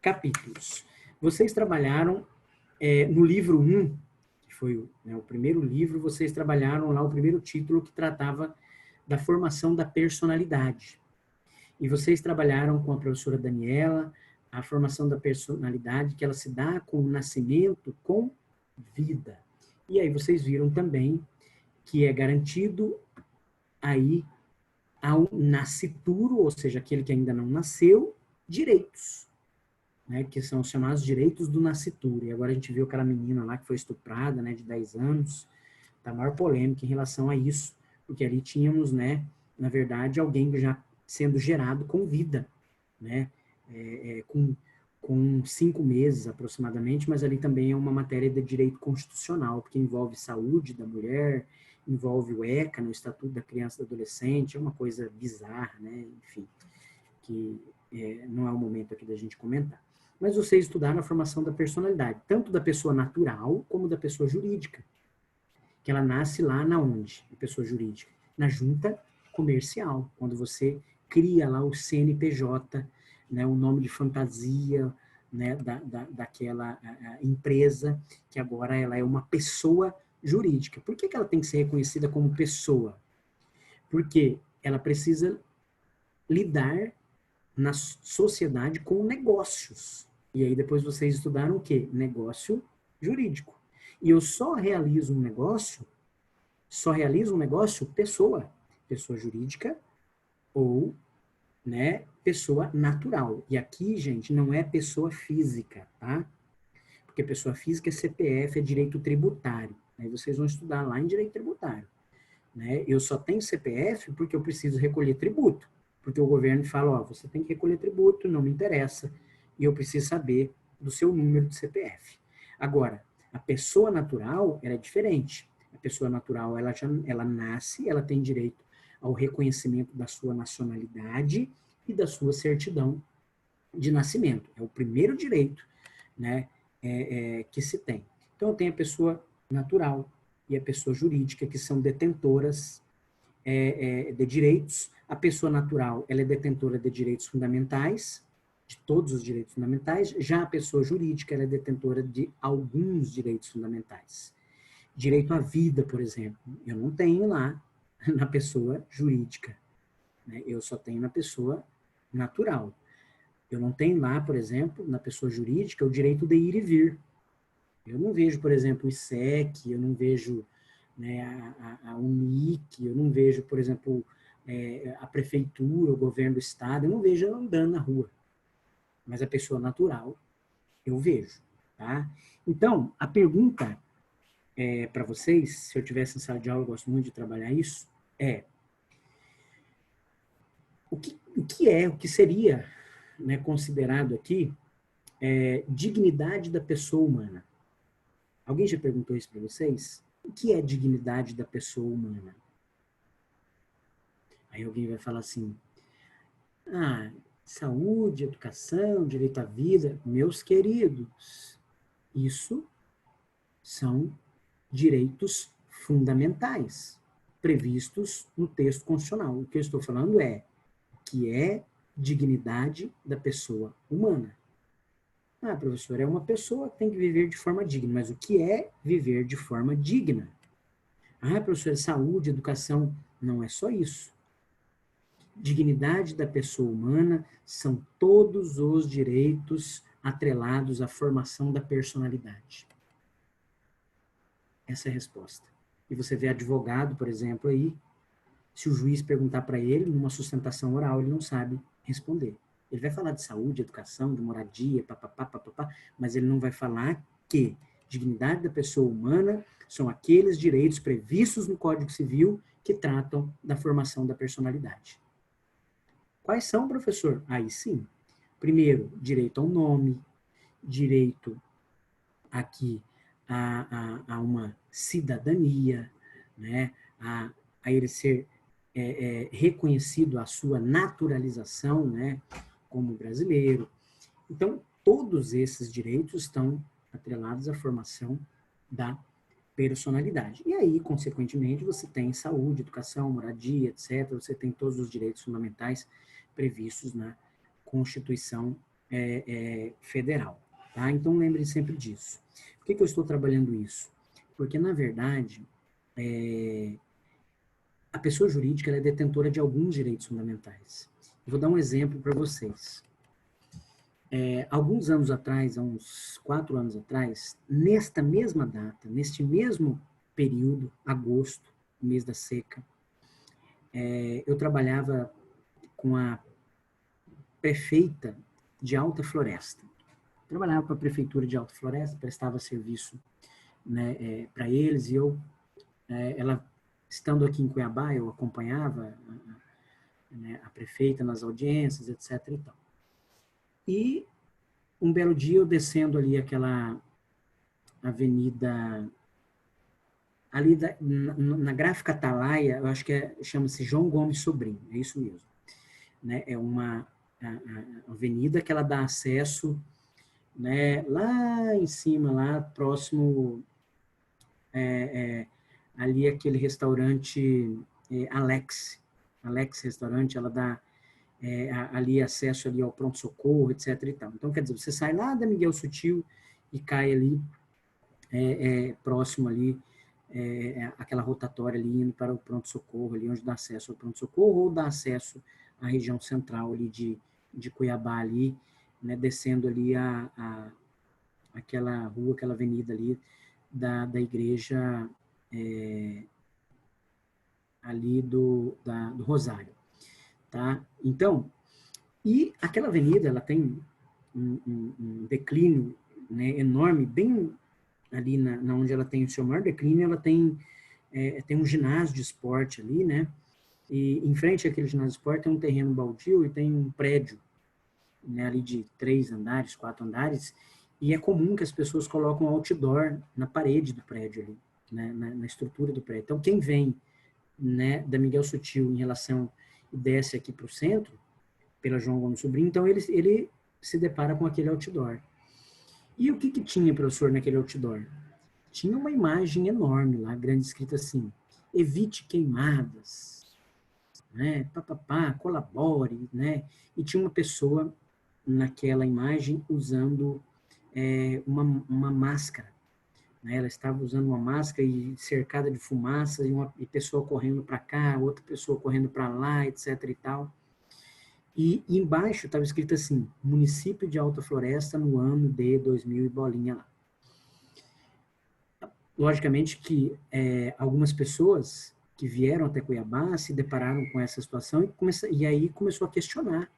capítulos. Vocês trabalharam no livro 1, que foi o primeiro livro, vocês trabalharam lá o primeiro título que tratava da formação da personalidade. E vocês trabalharam com a professora Daniela a formação da personalidade, que ela se dá com o nascimento, com vida. E aí vocês viram também que é garantido aí ao nascituro, ou seja, aquele que ainda não nasceu, direitos, né, que são os chamados direitos do nascituro. E agora a gente viu aquela menina lá que foi estuprada, né, de 10 anos, tá maior polêmica em relação a isso, porque ali tínhamos, né, na verdade, alguém já sendo gerado com vida, né, com 5 meses aproximadamente, mas ali também é uma matéria de direito constitucional, porque envolve saúde da mulher, envolve o ECA, no Estatuto da Criança e do Adolescente, é uma coisa bizarra, né, enfim, que não é o momento aqui da gente comentar. Mas vocês estudaram a formação da personalidade, tanto da pessoa natural como da pessoa jurídica, que ela nasce lá na onde? A pessoa jurídica? Na junta comercial, quando você cria lá o CNPJ, né, o nome de fantasia, né, daquela empresa, que agora ela é uma pessoa jurídica. Por que ela tem que ser reconhecida como pessoa? Porque ela precisa lidar na sociedade com negócios. E aí depois vocês estudaram o quê? Negócio jurídico. E eu só realizo um negócio pessoa jurídica ou, né, pessoa natural. E aqui, gente, não é pessoa física, tá? Porque pessoa física é CPF, é direito tributário. Aí vocês vão estudar lá em direito tributário. Né? Eu só tenho CPF porque eu preciso recolher tributo. Porque o governo fala, ó, você tem que recolher tributo, não me interessa, e eu preciso saber do seu número de CPF. Agora, a pessoa natural, ela é diferente. A pessoa natural, ela nasce, ela tem direito ao reconhecimento da sua nacionalidade e da sua certidão de nascimento. É o primeiro direito, né, que se tem. Então, eu tenho a pessoa natural e a pessoa jurídica, que são detentoras de direitos. A pessoa natural, ela é detentora de direitos fundamentais, de todos os direitos fundamentais. Já a pessoa jurídica, ela é detentora de alguns direitos fundamentais. Direito à vida, por exemplo, eu não tenho lá na pessoa jurídica, né? Eu só tenho na pessoa natural. Eu não tenho lá, por exemplo, na pessoa jurídica, o direito de ir e vir. Eu não vejo, por exemplo, o ISEC, eu não vejo, né, a UNIC, eu não vejo, por exemplo, a prefeitura, o governo do estado, eu não vejo ela andando na rua. Mas a pessoa natural, eu vejo. Tá? Então, a pergunta para vocês, se eu tivesse em sala de aula, eu gosto muito de trabalhar isso, o que seria, né, considerado aqui dignidade da pessoa humana? Alguém já perguntou isso para vocês? O que é dignidade da pessoa humana? Aí alguém vai falar assim, saúde, educação, direito à vida, meus queridos, isso são direitos fundamentais previstos no texto constitucional. O que eu estou falando é que é dignidade da pessoa humana. Professor, é uma pessoa que tem que viver de forma digna, mas o que é viver de forma digna? Professor, saúde, educação, não é só isso. Dignidade da pessoa humana são todos os direitos atrelados à formação da personalidade. Essa é a resposta. E você vê advogado, por exemplo, aí, se o juiz perguntar para ele, numa sustentação oral, ele não sabe responder. Ele vai falar de saúde, educação, de moradia, papapá, mas ele não vai falar que dignidade da pessoa humana são aqueles direitos previstos no Código Civil que tratam da formação da personalidade. Quais são, professor? Aí sim. Primeiro, direito ao nome, direito aqui a uma cidadania, né? a ele ser reconhecido a sua naturalização, né? Como brasileiro. Então, todos esses direitos estão atrelados à formação da personalidade. E aí, consequentemente, você tem saúde, educação, moradia, etc. Você tem todos os direitos fundamentais previstos na Constituição Federal. Tá? Então, lembre sempre disso. Por que eu estou trabalhando isso? Porque, na verdade, a pessoa jurídica ela é detentora de alguns direitos fundamentais. Eu vou dar um exemplo para vocês. Alguns anos atrás, há uns 4 anos atrás, nesta mesma data, neste mesmo período, agosto, mês da seca, eu trabalhava com a prefeita de Alta Floresta. Trabalhava para a prefeitura de Alta Floresta, prestava serviço, né, para eles, e ela, estando aqui em Cuiabá, eu acompanhava a prefeita nas audiências, etc. E tal. E um belo dia eu descendo ali aquela avenida, ali na Gráfica Atalaia, eu acho que chama-se João Gomes Sobrinho, é isso mesmo. Né? É uma avenida que ela dá acesso, né, lá em cima, lá próximo, ali aquele restaurante Alex Restaurante, ela dá ali acesso ali ao pronto-socorro, etc. E tal. Então, quer dizer, você sai lá da Miguel Sutil e cai ali próximo ali, aquela rotatória ali indo para o pronto-socorro, ali onde dá acesso ao pronto-socorro ou dá acesso à região central ali de Cuiabá ali, né, descendo ali aquela rua, aquela avenida ali da igreja ali do Rosário, tá? Então, e aquela avenida, ela tem um declínio, né, enorme, bem ali na onde ela tem o seu maior declínio, ela tem um ginásio de esporte ali, né? E em frente àquele ginásio de esporte tem um terreno baldio e tem um prédio, né, ali de 3 andares, 4 andares, e é comum que as pessoas colocam outdoor na parede do prédio ali, né, na estrutura do prédio. Então, quem vem, né, da Miguel Sutil em relação e desce aqui para o centro, pela João Gomes Sobrinho, então ele se depara com aquele outdoor. E o que tinha, professor, naquele outdoor? Tinha uma imagem enorme lá, grande, escrita assim: evite queimadas, né? Colabore, né? E tinha uma pessoa naquela imagem usando uma máscara, né? Ela estava usando uma máscara e cercada de fumaça e pessoa correndo para cá, outra pessoa correndo para lá, etc. e tal. E embaixo estava escrito assim: município de Alta Floresta no ano de 2000 e bolinha lá. Logicamente que algumas pessoas que vieram até Cuiabá se depararam com essa situação e aí começou a questionar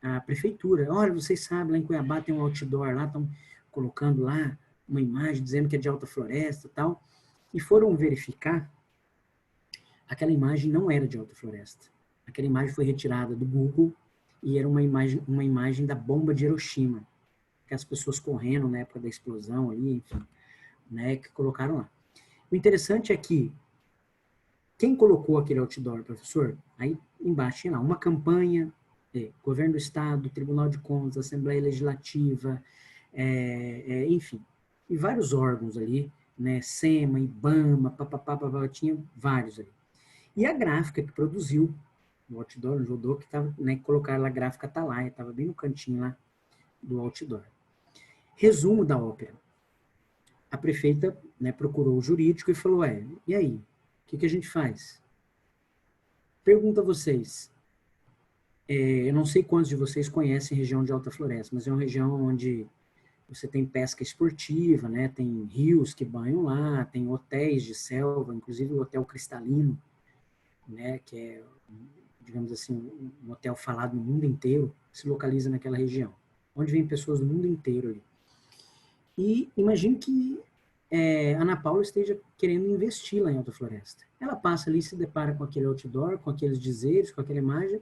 a prefeitura. Olha, vocês sabem, lá em Cuiabá tem um outdoor lá, estão colocando lá uma imagem dizendo que é de Alta Floresta e tal. E foram verificar, aquela imagem não era de Alta Floresta. Aquela imagem foi retirada do Google e era uma imagem da bomba de Hiroshima, que as pessoas correndo na época da explosão ali, enfim, né, que colocaram lá. O interessante é que Quem colocou aquele outdoor, professor? Aí embaixo tinha lá uma campanha, Governo do Estado, Tribunal de Contas, Assembleia Legislativa, enfim, e vários órgãos ali, né, SEMA, IBAMA, papapá, tinha vários ali. E a gráfica que produziu o outdoor, o judô, que tava, né, colocaram lá a gráfica Atalaia, estava bem no cantinho lá do outdoor. Resumo da ópera. A prefeita, né, procurou o jurídico e falou, e aí, o que a gente faz? Pergunto a vocês, eu não sei quantos de vocês conhecem a região de Alta Floresta, mas é uma região onde você tem pesca esportiva, né, tem rios que banham lá, tem hotéis de selva, inclusive o Hotel Cristalino, né, que é, digamos assim, um hotel falado no mundo inteiro, se localiza naquela região, onde vem pessoas do mundo inteiro ali. E imagine que Ana Paula esteja querendo investir lá em Alta Floresta. Ela passa ali, se depara com aquele outdoor, com aqueles dizeres, com aquela imagem,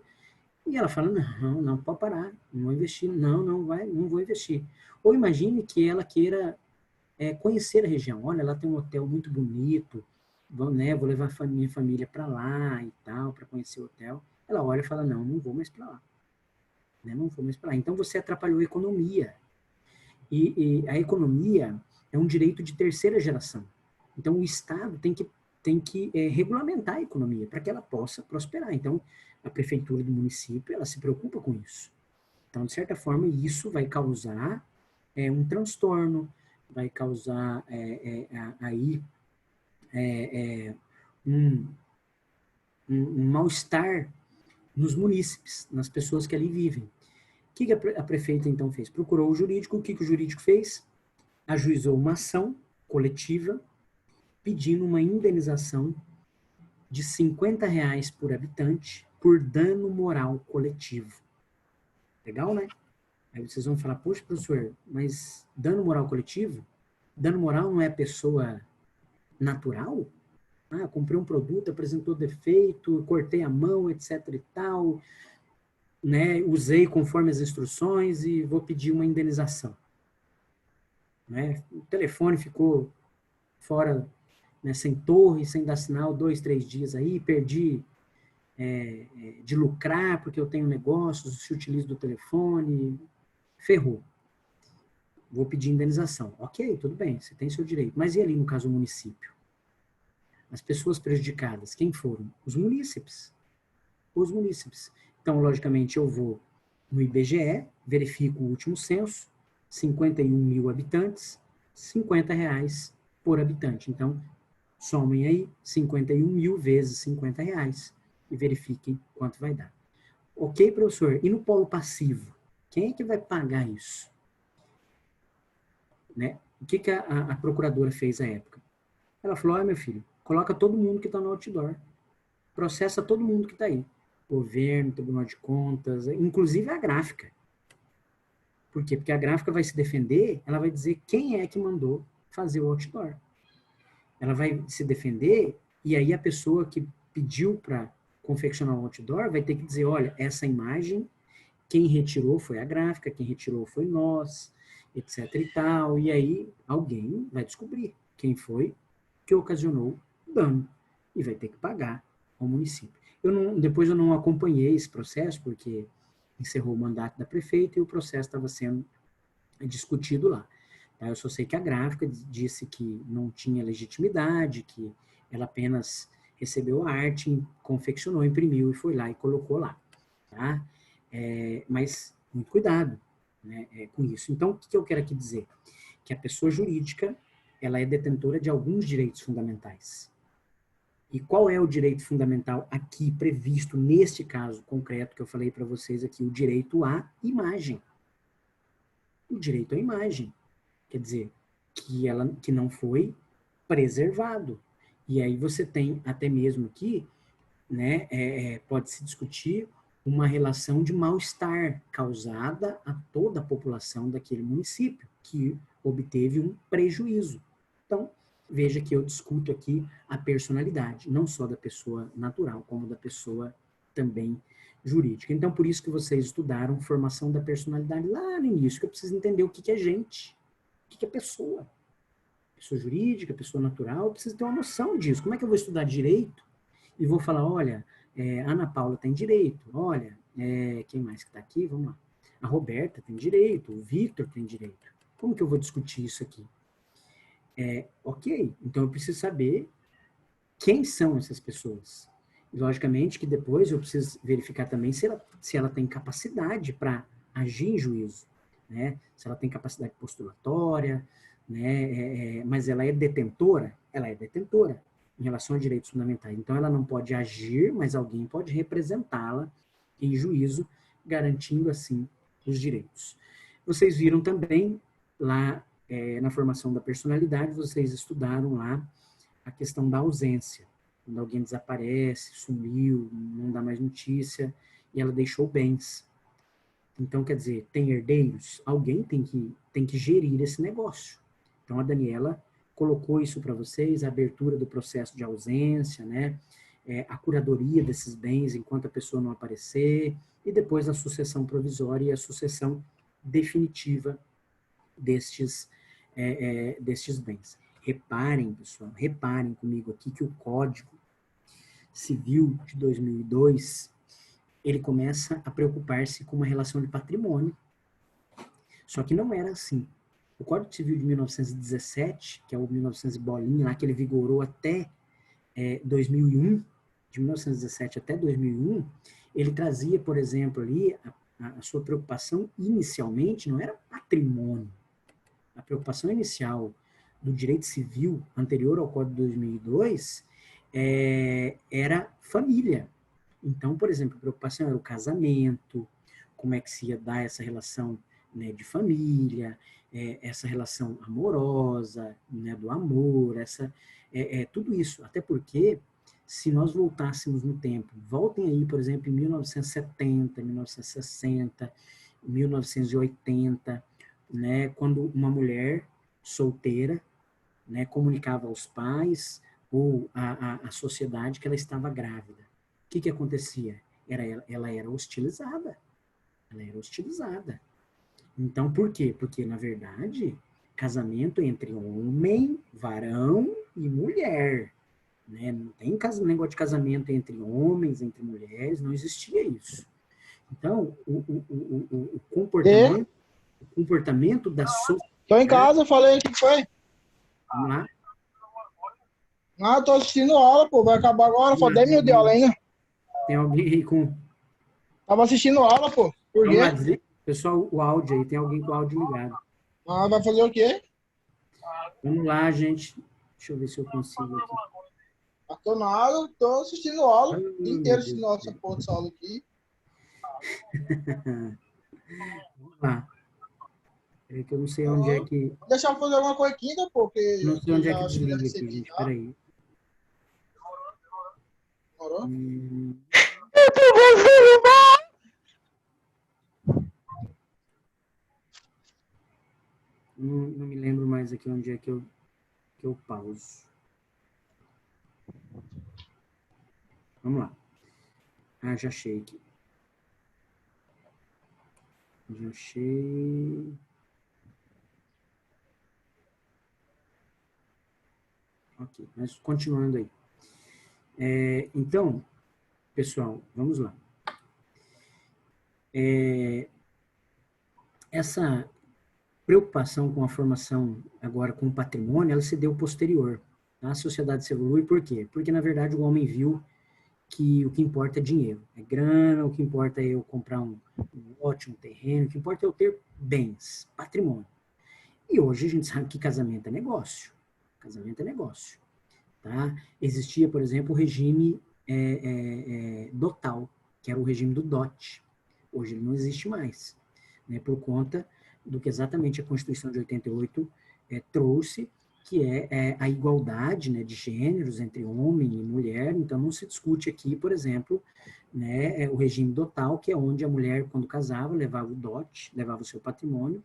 e ela fala, não, pode parar, não vou investir, não vou investir. Ou imagine que ela queira conhecer a região. Olha, lá tem um hotel muito bonito, vou levar minha família para lá e tal, para conhecer o hotel. Ela olha e fala, não vou mais para lá. Né? Não vou mais para lá. Então você atrapalhou a economia. E a economia é um direito de terceira geração. Então o Estado tem que regulamentar a economia para que ela possa prosperar. Então a prefeitura do município, ela se preocupa com isso. Então, de certa forma, isso vai causar um transtorno, vai causar aí um mal-estar nos munícipes, nas pessoas que ali vivem. O que a prefeita, então, fez? Procurou o jurídico. O que o jurídico fez? Ajuizou uma ação coletiva pedindo uma indenização de R$50 por habitante por dano moral coletivo. Legal, né? Aí vocês vão falar, poxa, professor, mas dano moral coletivo? Dano moral não é pessoa natural? Ah, comprei um produto, apresentou defeito, cortei a mão, etc e tal, né? Usei conforme as instruções e vou pedir uma indenização. Né? O telefone ficou fora, né, sem torre, sem dar sinal, 2, 3 dias aí, perdi de lucrar porque eu tenho negócios, se utilizo do telefone, ferrou. Vou pedir indenização. Ok, tudo bem, você tem seu direito. Mas e ali no caso do município? As pessoas prejudicadas, quem foram? Os munícipes. Os munícipes. Então, logicamente, eu vou no IBGE, verifico o último censo, 51 mil habitantes, R$50 por habitante. Então, somem aí 51 mil vezes R$50 e verifiquem quanto vai dar. Ok, professor? E no polo passivo? Quem é que vai pagar isso? Né? O que a procuradora fez à época? Ela falou, meu filho, coloca todo mundo que está no outdoor. Processa todo mundo que está aí. Governo, Tribunal de Contas, inclusive a gráfica. Por quê? Porque a gráfica vai se defender, ela vai dizer quem é que mandou fazer o outdoor. Ela vai se defender e aí a pessoa que pediu para confeccionar o outdoor vai ter que dizer, olha, essa imagem, quem retirou foi a gráfica, quem retirou foi nós, etc e tal. E aí alguém vai descobrir quem foi que ocasionou o dano e vai ter que pagar ao município. Depois eu não acompanhei esse processo, porque encerrou o mandato da prefeita e o processo estava sendo discutido lá. Tá? Eu só sei que a gráfica disse que não tinha legitimidade, que ela apenas recebeu a arte, confeccionou, imprimiu e foi lá e colocou lá. Tá? Mas muito cuidado, né, com isso. Então, o que eu quero aqui dizer? Que a pessoa jurídica, ela é detentora de alguns direitos fundamentais. E qual é o direito fundamental aqui previsto neste caso concreto que eu falei para vocês aqui? O direito à imagem. O direito à imagem. Quer dizer, que não foi preservado. E aí você tem até mesmo aqui, né, pode-se discutir uma relação de mal-estar causada a toda a população daquele município, que obteve um prejuízo. Então, veja que eu discuto aqui a personalidade, não só da pessoa natural, como da pessoa também jurídica. Então, por isso que vocês estudaram formação da personalidade lá no início, que eu preciso entender o que é gente, o que é pessoa. Pessoa jurídica, pessoa natural, eu preciso ter uma noção disso. Como é que eu vou estudar direito e vou falar, olha, a Ana Paula tem direito, olha, quem mais que está aqui? Vamos lá. A Roberta tem direito, o Victor tem direito. Como que eu vou discutir isso aqui? Ok, então eu preciso saber quem são essas pessoas. E, logicamente, que depois eu preciso verificar também se ela tem capacidade para agir em juízo, né? Se ela tem capacidade postulatória, né? Mas ela é detentora? Ela é detentora em relação a direitos fundamentais. Então, ela não pode agir, mas alguém pode representá-la em juízo, garantindo, assim, os direitos. Vocês viram também, lá na formação da personalidade, vocês estudaram lá a questão da ausência. Quando alguém desaparece, sumiu, não dá mais notícia, e ela deixou bens. Então, quer dizer, tem herdeiros? Alguém tem que gerir esse negócio. Então, a Daniela colocou isso para vocês, a abertura do processo de ausência, né? A curadoria desses bens enquanto a pessoa não aparecer, e depois a sucessão provisória e a sucessão definitiva destes bens. Reparem, pessoal, reparem comigo aqui que o Código Civil de 2002, ele começa a preocupar-se com uma relação de patrimônio. Só que não era assim. O Código Civil de 1917, que é o 1900 bolinha, lá que ele vigorou até 2001, de 1917 até 2001, ele trazia, por exemplo, ali, a sua preocupação inicialmente não era patrimônio. A preocupação inicial do direito civil anterior ao Código de 2002 era família. Então, por exemplo, a preocupação era o casamento, como é que se ia dar essa relação, né, de família, essa relação amorosa, né, do amor, tudo isso. Até porque, se nós voltássemos no tempo, voltem aí, por exemplo, em 1970, 1960, 1980, né, quando uma mulher solteira, né, comunicava aos pais ou à sociedade que ela estava grávida. O que acontecia? Ela era hostilizada. Ela era hostilizada. Então, por quê? Porque, na verdade, casamento entre homem, varão e mulher. Né? Não tem negócio de casamento entre homens, entre mulheres, não existia isso. Então, o comportamento da sociedade... Tô em casa, falei, o que foi? Vamos lá? Ah, tô assistindo aula, pô, vai acabar agora, falta 10 minutos de aula ainda. Tem alguém aí com... Tava assistindo aula, pô, por Vamos quê? lá, desliga. Pessoal, o áudio aí, tem alguém com o áudio ligado. Ah, vai fazer o quê? Vamos lá, gente. Deixa eu ver se eu consigo aqui. Ah, tô na aula, tô assistindo aula, o dia inteiro assistindo Deus. essa porra dessa aula aqui. Vamos lá. Peraí que eu não sei onde é que... Vou deixar eu fazer alguma coisa aqui, né, porque Não sei onde é já que acho que já desliga aqui, recebi gente. já. Peraí. Demorou? Não me lembro mais aqui onde é que eu pauso. Vamos lá. Ah, já achei aqui. Já achei. Ok, mas continuando aí. Então, pessoal, vamos lá. Essa preocupação com a formação agora com o patrimônio, ela se deu posterior. Tá? A sociedade se evolui por quê? Porque, na verdade, o homem viu que o que importa é dinheiro, é grana, o que importa é eu comprar um lote, um terreno, o que importa é eu ter bens, patrimônio. E hoje a gente sabe que casamento é negócio. Casamento é negócio. Tá? Existia, por exemplo, o regime dotal, que era o regime do dote. Hoje ele não existe mais, né, por conta do que exatamente a Constituição de 88 trouxe, que é a igualdade, né, de gêneros entre homem e mulher. Então, não se discute aqui, por exemplo, né, o regime dotal, que é onde a mulher, quando casava, levava o dote, levava o seu patrimônio,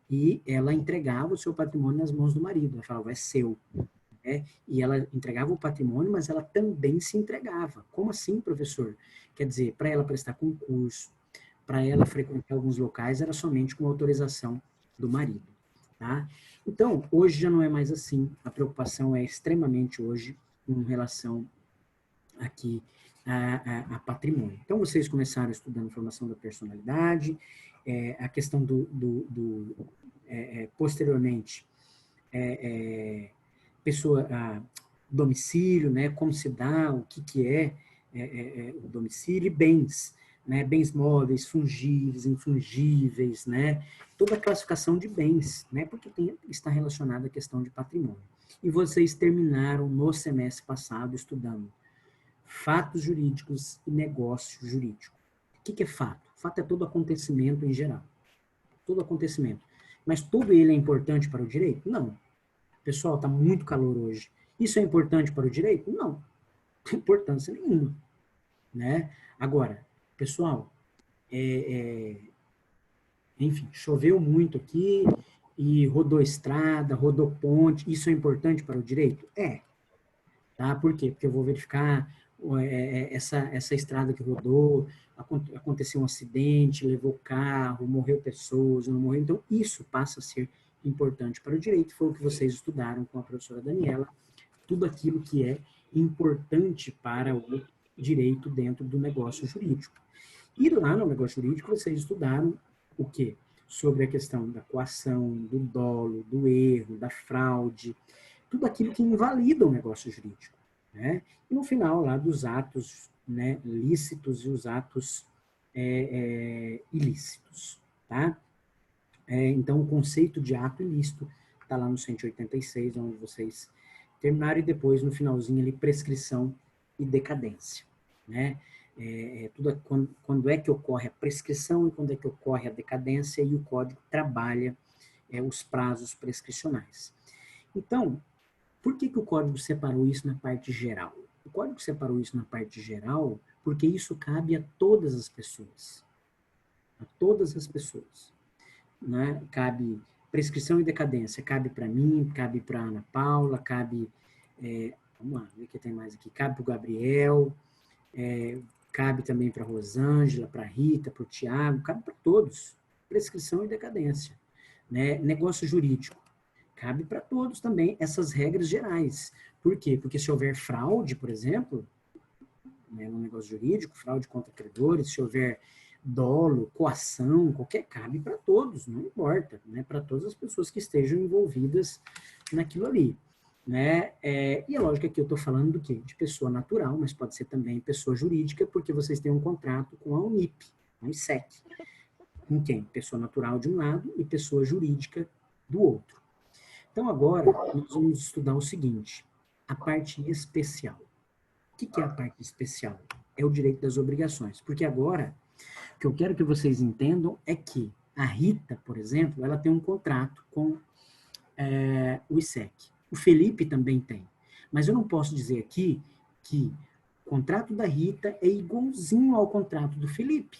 e ela entregava o seu patrimônio nas mãos do marido. Ela falava, é seu. E ela entregava o patrimônio, mas ela também se entregava. Como assim, professor? Quer dizer, para ela prestar concurso, para ela frequentar alguns locais, era somente com autorização do marido. Tá? Então, hoje já não é mais assim. A preocupação é extremamente hoje com relação aqui a patrimônio. Então, vocês começaram estudando formação da personalidade, a questão posteriormente, pessoa, domicílio, né, como se dá, o que é o domicílio, e bens, né, bens móveis, fungíveis, infungíveis, né, toda a classificação de bens, né, porque está relacionada à questão de patrimônio. E vocês terminaram no semestre passado estudando fatos jurídicos e negócio jurídico. O que é fato? Fato é todo acontecimento em geral. Todo acontecimento. Mas tudo ele é importante para o direito? Não. Pessoal, está muito calor hoje. Isso é importante para o direito? Não. Não tem importância nenhuma. Né? Agora, pessoal, enfim, choveu muito aqui e rodou estrada, rodou ponte. Isso é importante para o direito? É. Tá? Por quê? Porque eu vou verificar essa estrada que rodou, aconteceu um acidente, levou carro, morreu pessoas, não morreu. Então, isso passa a ser importante para o direito. Foi o que vocês estudaram com a professora Daniela. Tudo aquilo que é importante para o direito dentro do negócio jurídico. E lá no negócio jurídico, vocês estudaram o quê? Sobre a questão da coação, do dolo, do erro, da fraude, tudo aquilo que invalida o negócio jurídico. Né? E no final lá dos atos, né, lícitos e os atos ilícitos. Tá? Então o conceito de ato ilícito está lá no 186, onde vocês terminaram, e depois no finalzinho ali prescrição e decadência. Né? Tudo quando é que ocorre a prescrição e quando é que ocorre a decadência, e o código trabalha os prazos prescricionais. Então, por que o código separou isso na parte geral? O código separou isso na parte geral porque isso cabe a todas as pessoas. A todas as pessoas. Né? Cabe prescrição e decadência. Cabe para mim, cabe para Ana Paula, cabe... vamos lá, ver o que tem mais aqui. Cabe para o Gabriel, cabe também para a Rosângela, para a Rita, para o Tiago, cabe para todos. Prescrição e decadência. Né? Negócio jurídico. Cabe para todos também essas regras gerais. Por quê? Porque se houver fraude, por exemplo, né, no negócio jurídico, fraude contra credores, se houver dolo, coação, cabe para todos, não importa, né, para todas as pessoas que estejam envolvidas naquilo ali. Né? E é lógico que eu estou falando do quê? De pessoa natural, mas pode ser também pessoa jurídica, porque vocês têm um contrato com a Unip, a ISEC. Com quem? Pessoa natural de um lado e pessoa jurídica do outro. Então, agora, nós vamos estudar o seguinte, a parte especial. O que é a parte especial? É o direito das obrigações. Porque agora, o que eu quero que vocês entendam é que a Rita, por exemplo, ela tem um contrato com o ISEC. O Felipe também tem. Mas eu não posso dizer aqui que o contrato da Rita é igualzinho ao contrato do Felipe.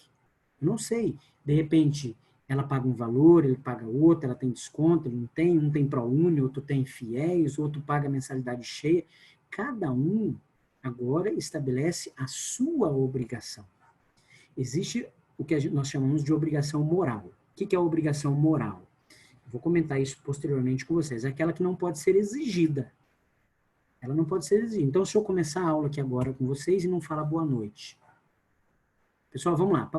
Eu não sei. De repente, ela paga um valor, ele paga outro, ela tem desconto, ele não tem, um tem ProUni, outro tem fiéis, outro paga mensalidade cheia. Cada um agora estabelece a sua obrigação. Existe o que nós chamamos de obrigação moral. O que é a obrigação moral? Vou comentar isso posteriormente com vocês. É aquela que não pode ser exigida. Ela não pode ser exigida. Então, se eu começar a aula aqui agora com vocês e não falar boa noite, pessoal, vamos lá.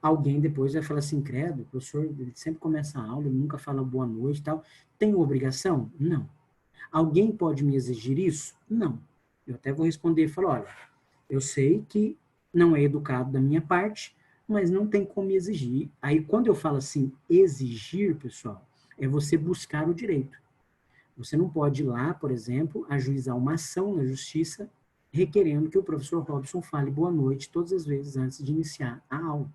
Alguém depois vai falar assim, credo, o professor ele sempre começa a aula, ele nunca fala boa noite e tal. Tem obrigação? Não. Alguém pode me exigir isso? Não. Eu até vou responder e falar, olha, eu sei que não é educado da minha parte, mas não tem como me exigir. Aí, quando eu falo assim, exigir, pessoal, é você buscar o direito. Você não pode ir lá, por exemplo, ajuizar uma ação na justiça requerendo que o professor Robson fale boa noite todas as vezes antes de iniciar a aula.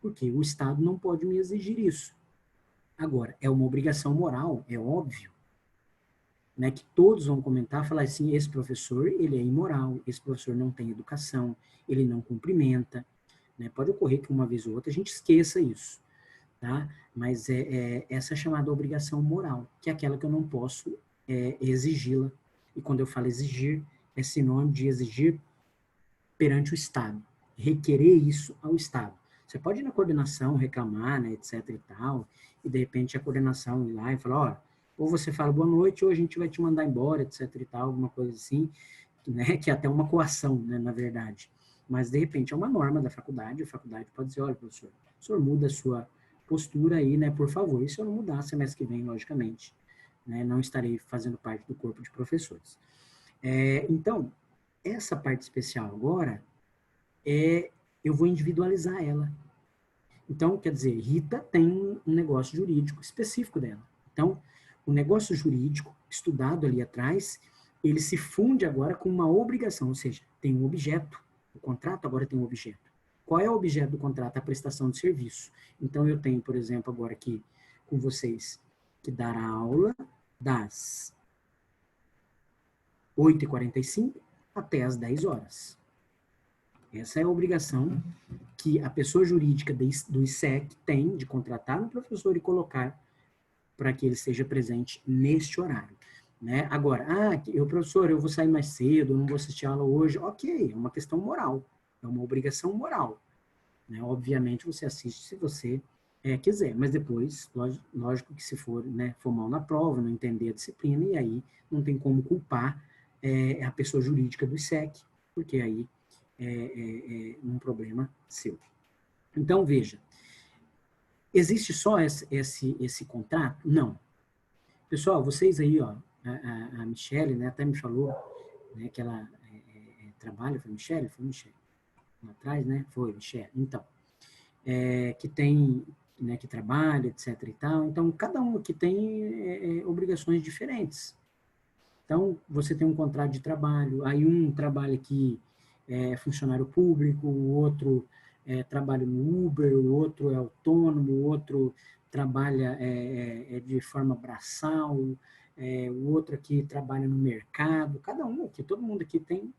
Porque o Estado não pode me exigir isso. Agora, é uma obrigação moral, é óbvio, né, que todos vão comentar, falar assim, esse professor, ele é imoral, esse professor não tem educação, ele não cumprimenta, né? Pode ocorrer que uma vez ou outra a gente esqueça isso, tá? Mas essa chamada obrigação moral, que é aquela que eu não posso exigi-la. E quando eu falo exigir, é sinônimo de exigir perante o Estado, requerer isso ao Estado. Você pode ir na coordenação, reclamar, né, etc e tal, e de repente a coordenação ir lá e falar, ó, ou você fala boa noite, ou a gente vai te mandar embora, etc e tal, alguma coisa assim, né, que é até uma coação, né, na verdade. Mas, de repente, é uma norma da faculdade, a faculdade pode dizer, olha, professor, o senhor muda a sua postura aí, né, por favor. E se eu não mudar, semestre que vem, logicamente, né, não estarei fazendo parte do corpo de professores. Então, essa parte especial agora, eu vou individualizar ela. Então, quer dizer, Rita tem um negócio jurídico específico dela. Então, o negócio jurídico, estudado ali atrás, ele se funde agora com uma obrigação, ou seja, tem um objeto. O contrato agora tem um objeto. Qual é o objeto do contrato? A prestação de serviço. Então, eu tenho, por exemplo, agora aqui com vocês, que dar a aula das 8h45 até as 10 horas. Essa é a obrigação que a pessoa jurídica do ISEC tem de contratar um professor e colocar para que ele esteja presente neste horário. Né? Agora, professor, eu vou sair mais cedo, eu não vou assistir a aula hoje. Ok, é uma questão moral, é uma obrigação moral. Né? Obviamente, você assiste se você quiser, mas depois, lógico que se for, né, for mal na prova, não entender a disciplina, e aí não tem como culpar a pessoa jurídica do ISEC, porque aí um problema seu. Então, veja, existe só esse contrato? Não. Pessoal, vocês aí, ó, a Michele, né, até me falou, né, que ela trabalha, foi Michele? Foi Michele. Lá atrás, né? Foi Michele. Então, que tem, né, que trabalha, etc e tal. Então, cada um aqui tem obrigações diferentes. Então, você tem um contrato de trabalho, aí um trabalha aqui funcionário público, o outro trabalha no Uber, o outro é autônomo, o outro trabalha de forma braçal, o outro aqui trabalha no mercado, cada um aqui, todo mundo aqui tem,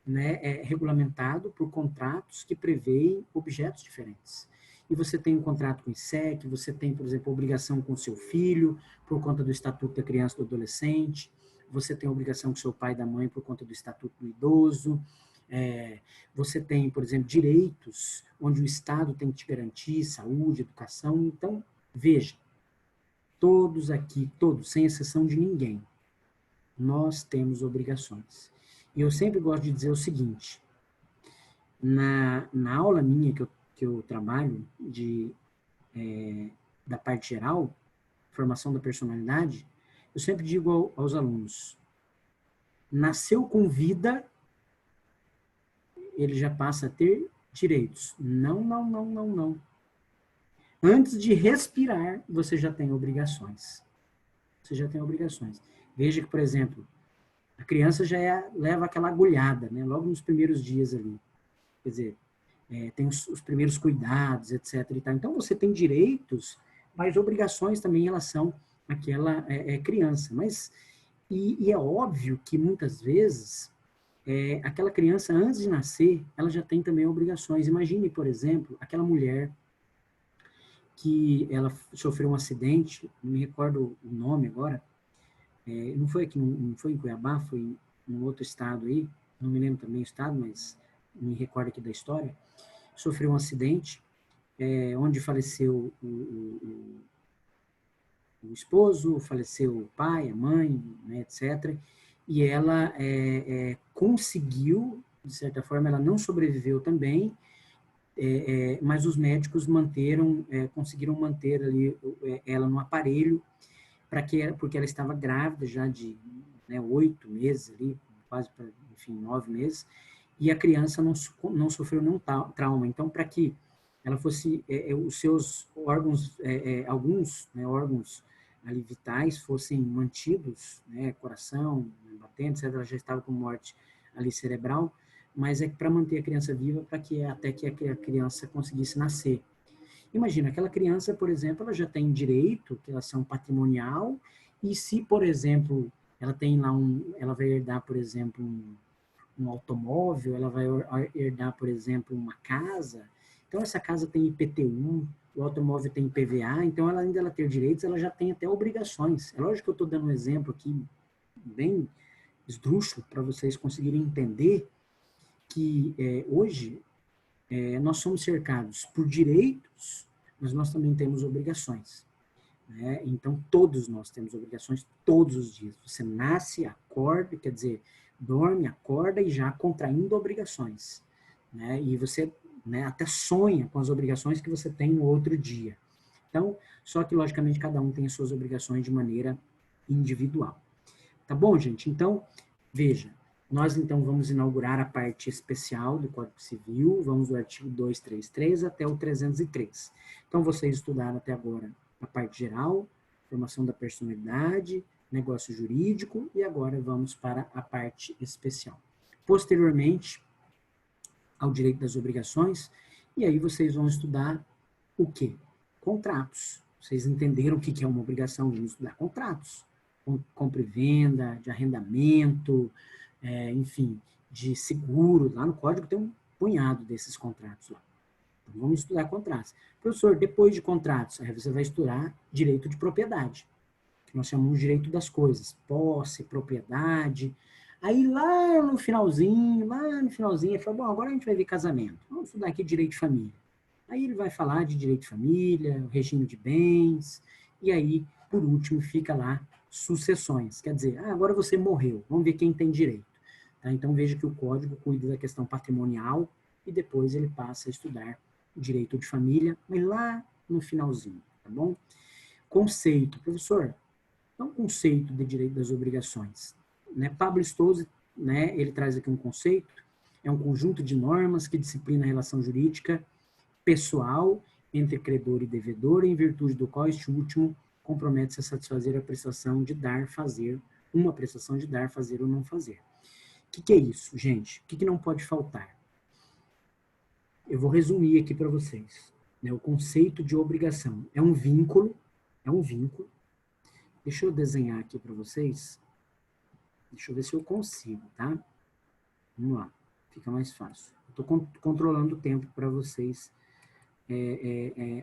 né, regulamentado por contratos que preveem objetos diferentes. E você tem um contrato com o ISEC, você tem, por exemplo, obrigação com o seu filho, por conta do Estatuto da Criança e do Adolescente, você tem obrigação com o seu pai e da mãe por conta do Estatuto do Idoso, você tem, por exemplo, direitos onde o Estado tem que te garantir saúde, educação. Então, veja, todos aqui, todos, sem exceção de ninguém, nós temos obrigações. E eu sempre gosto de dizer o seguinte, na aula minha que eu trabalho da parte geral, formação da personalidade, eu sempre digo aos alunos, nasceu com vida, ele já passa a ter direitos. Não, não, não, não, não. Antes de respirar, você já tem obrigações. Você já tem obrigações. Veja que, por exemplo, a criança já leva aquela agulhada, né? Logo nos primeiros dias ali. Quer dizer, tem os primeiros cuidados, etc. E tal. Então, você tem direitos, mas obrigações também em relação àquela criança. Mas, e é óbvio que, muitas vezes, aquela criança, antes de nascer, ela já tem também obrigações. Imagine, por exemplo, aquela mulher que ela sofreu um acidente, não me recordo o nome agora, não foi aqui, não foi em Cuiabá, foi em um outro estado aí, não me lembro também o estado, mas me recordo aqui da história, sofreu um acidente, onde faleceu o esposo, faleceu o pai, a mãe, né, etc., e ela conseguiu, de certa forma, ela não sobreviveu também, mas os médicos conseguiram manter ali ela no aparelho, porque ela estava grávida já de 8 meses ali, quase, enfim, 9 meses, e a criança não sofreu nenhum trauma. Então, para que ela fosse, os seus órgãos, alguns órgãos ali vitais fossem mantidos, né, coração batendo, etc., ela já estava com morte ali cerebral, mas para manter a criança viva, até que a criança conseguisse nascer. Imagina, aquela criança, por exemplo, ela já tem direito, relação patrimonial, e se, por exemplo, ela tem lá ela vai herdar, por exemplo, um automóvel, ela vai herdar, por exemplo, uma casa, então essa casa tem IPTU, o automóvel tem IPVA, então além dela ter direitos, ela já tem até obrigações. É lógico que eu estou dando um exemplo aqui bem esdrúxulo para vocês conseguirem entender que hoje nós somos cercados por direitos, mas nós também temos obrigações. Né? Então, todos nós temos obrigações todos os dias. Você nasce, acorda, quer dizer, dorme, acorda e já contraindo obrigações, né? E você, né, até sonha com as obrigações que você tem no outro dia. Então, só que, logicamente, cada um tem as suas obrigações de maneira individual. Tá bom, gente? Então, veja, nós então vamos inaugurar a parte especial do Código Civil, vamos do artigo 233 até o 303. Então, vocês estudaram até agora a parte geral, formação da personalidade, negócio jurídico, e agora vamos para a parte especial. Posteriormente, ao direito das obrigações, e aí vocês vão estudar o quê? Contratos. Vocês entenderam o que é uma obrigação? Vamos estudar contratos. Compra e venda, de arrendamento, enfim, de seguro. Lá no código tem um punhado desses contratos lá. Então, vamos estudar contratos. Professor, depois de contratos, aí você vai estudar direito de propriedade, que nós chamamos de direito das coisas, posse, propriedade. Aí lá no finalzinho, ele fala, bom, agora a gente vai ver casamento. Vamos estudar aqui direito de família. Aí ele vai falar de direito de família, regime de bens, e aí, por último, fica lá sucessões. Quer dizer, agora você morreu, vamos ver quem tem direito. Tá? Então, veja que o código cuida da questão patrimonial e depois ele passa a estudar direito de família, mas lá no finalzinho, tá bom? Conceito, professor, é um conceito de direito das obrigações. Né? Pablo Stoszi, né, ele traz aqui um conceito, é um conjunto de normas que disciplina a relação jurídica pessoal entre credor e devedor, em virtude do qual este último compromete-se a satisfazer a prestação de dar, fazer, uma prestação de dar, fazer ou não fazer. O que é isso, gente? O que não pode faltar? Eu vou resumir aqui para vocês. Né? O conceito de obrigação é um vínculo. Deixa eu desenhar aqui para vocês. Deixa eu ver se eu consigo, tá? Vamos lá, fica mais fácil. Estou controlando o tempo para vocês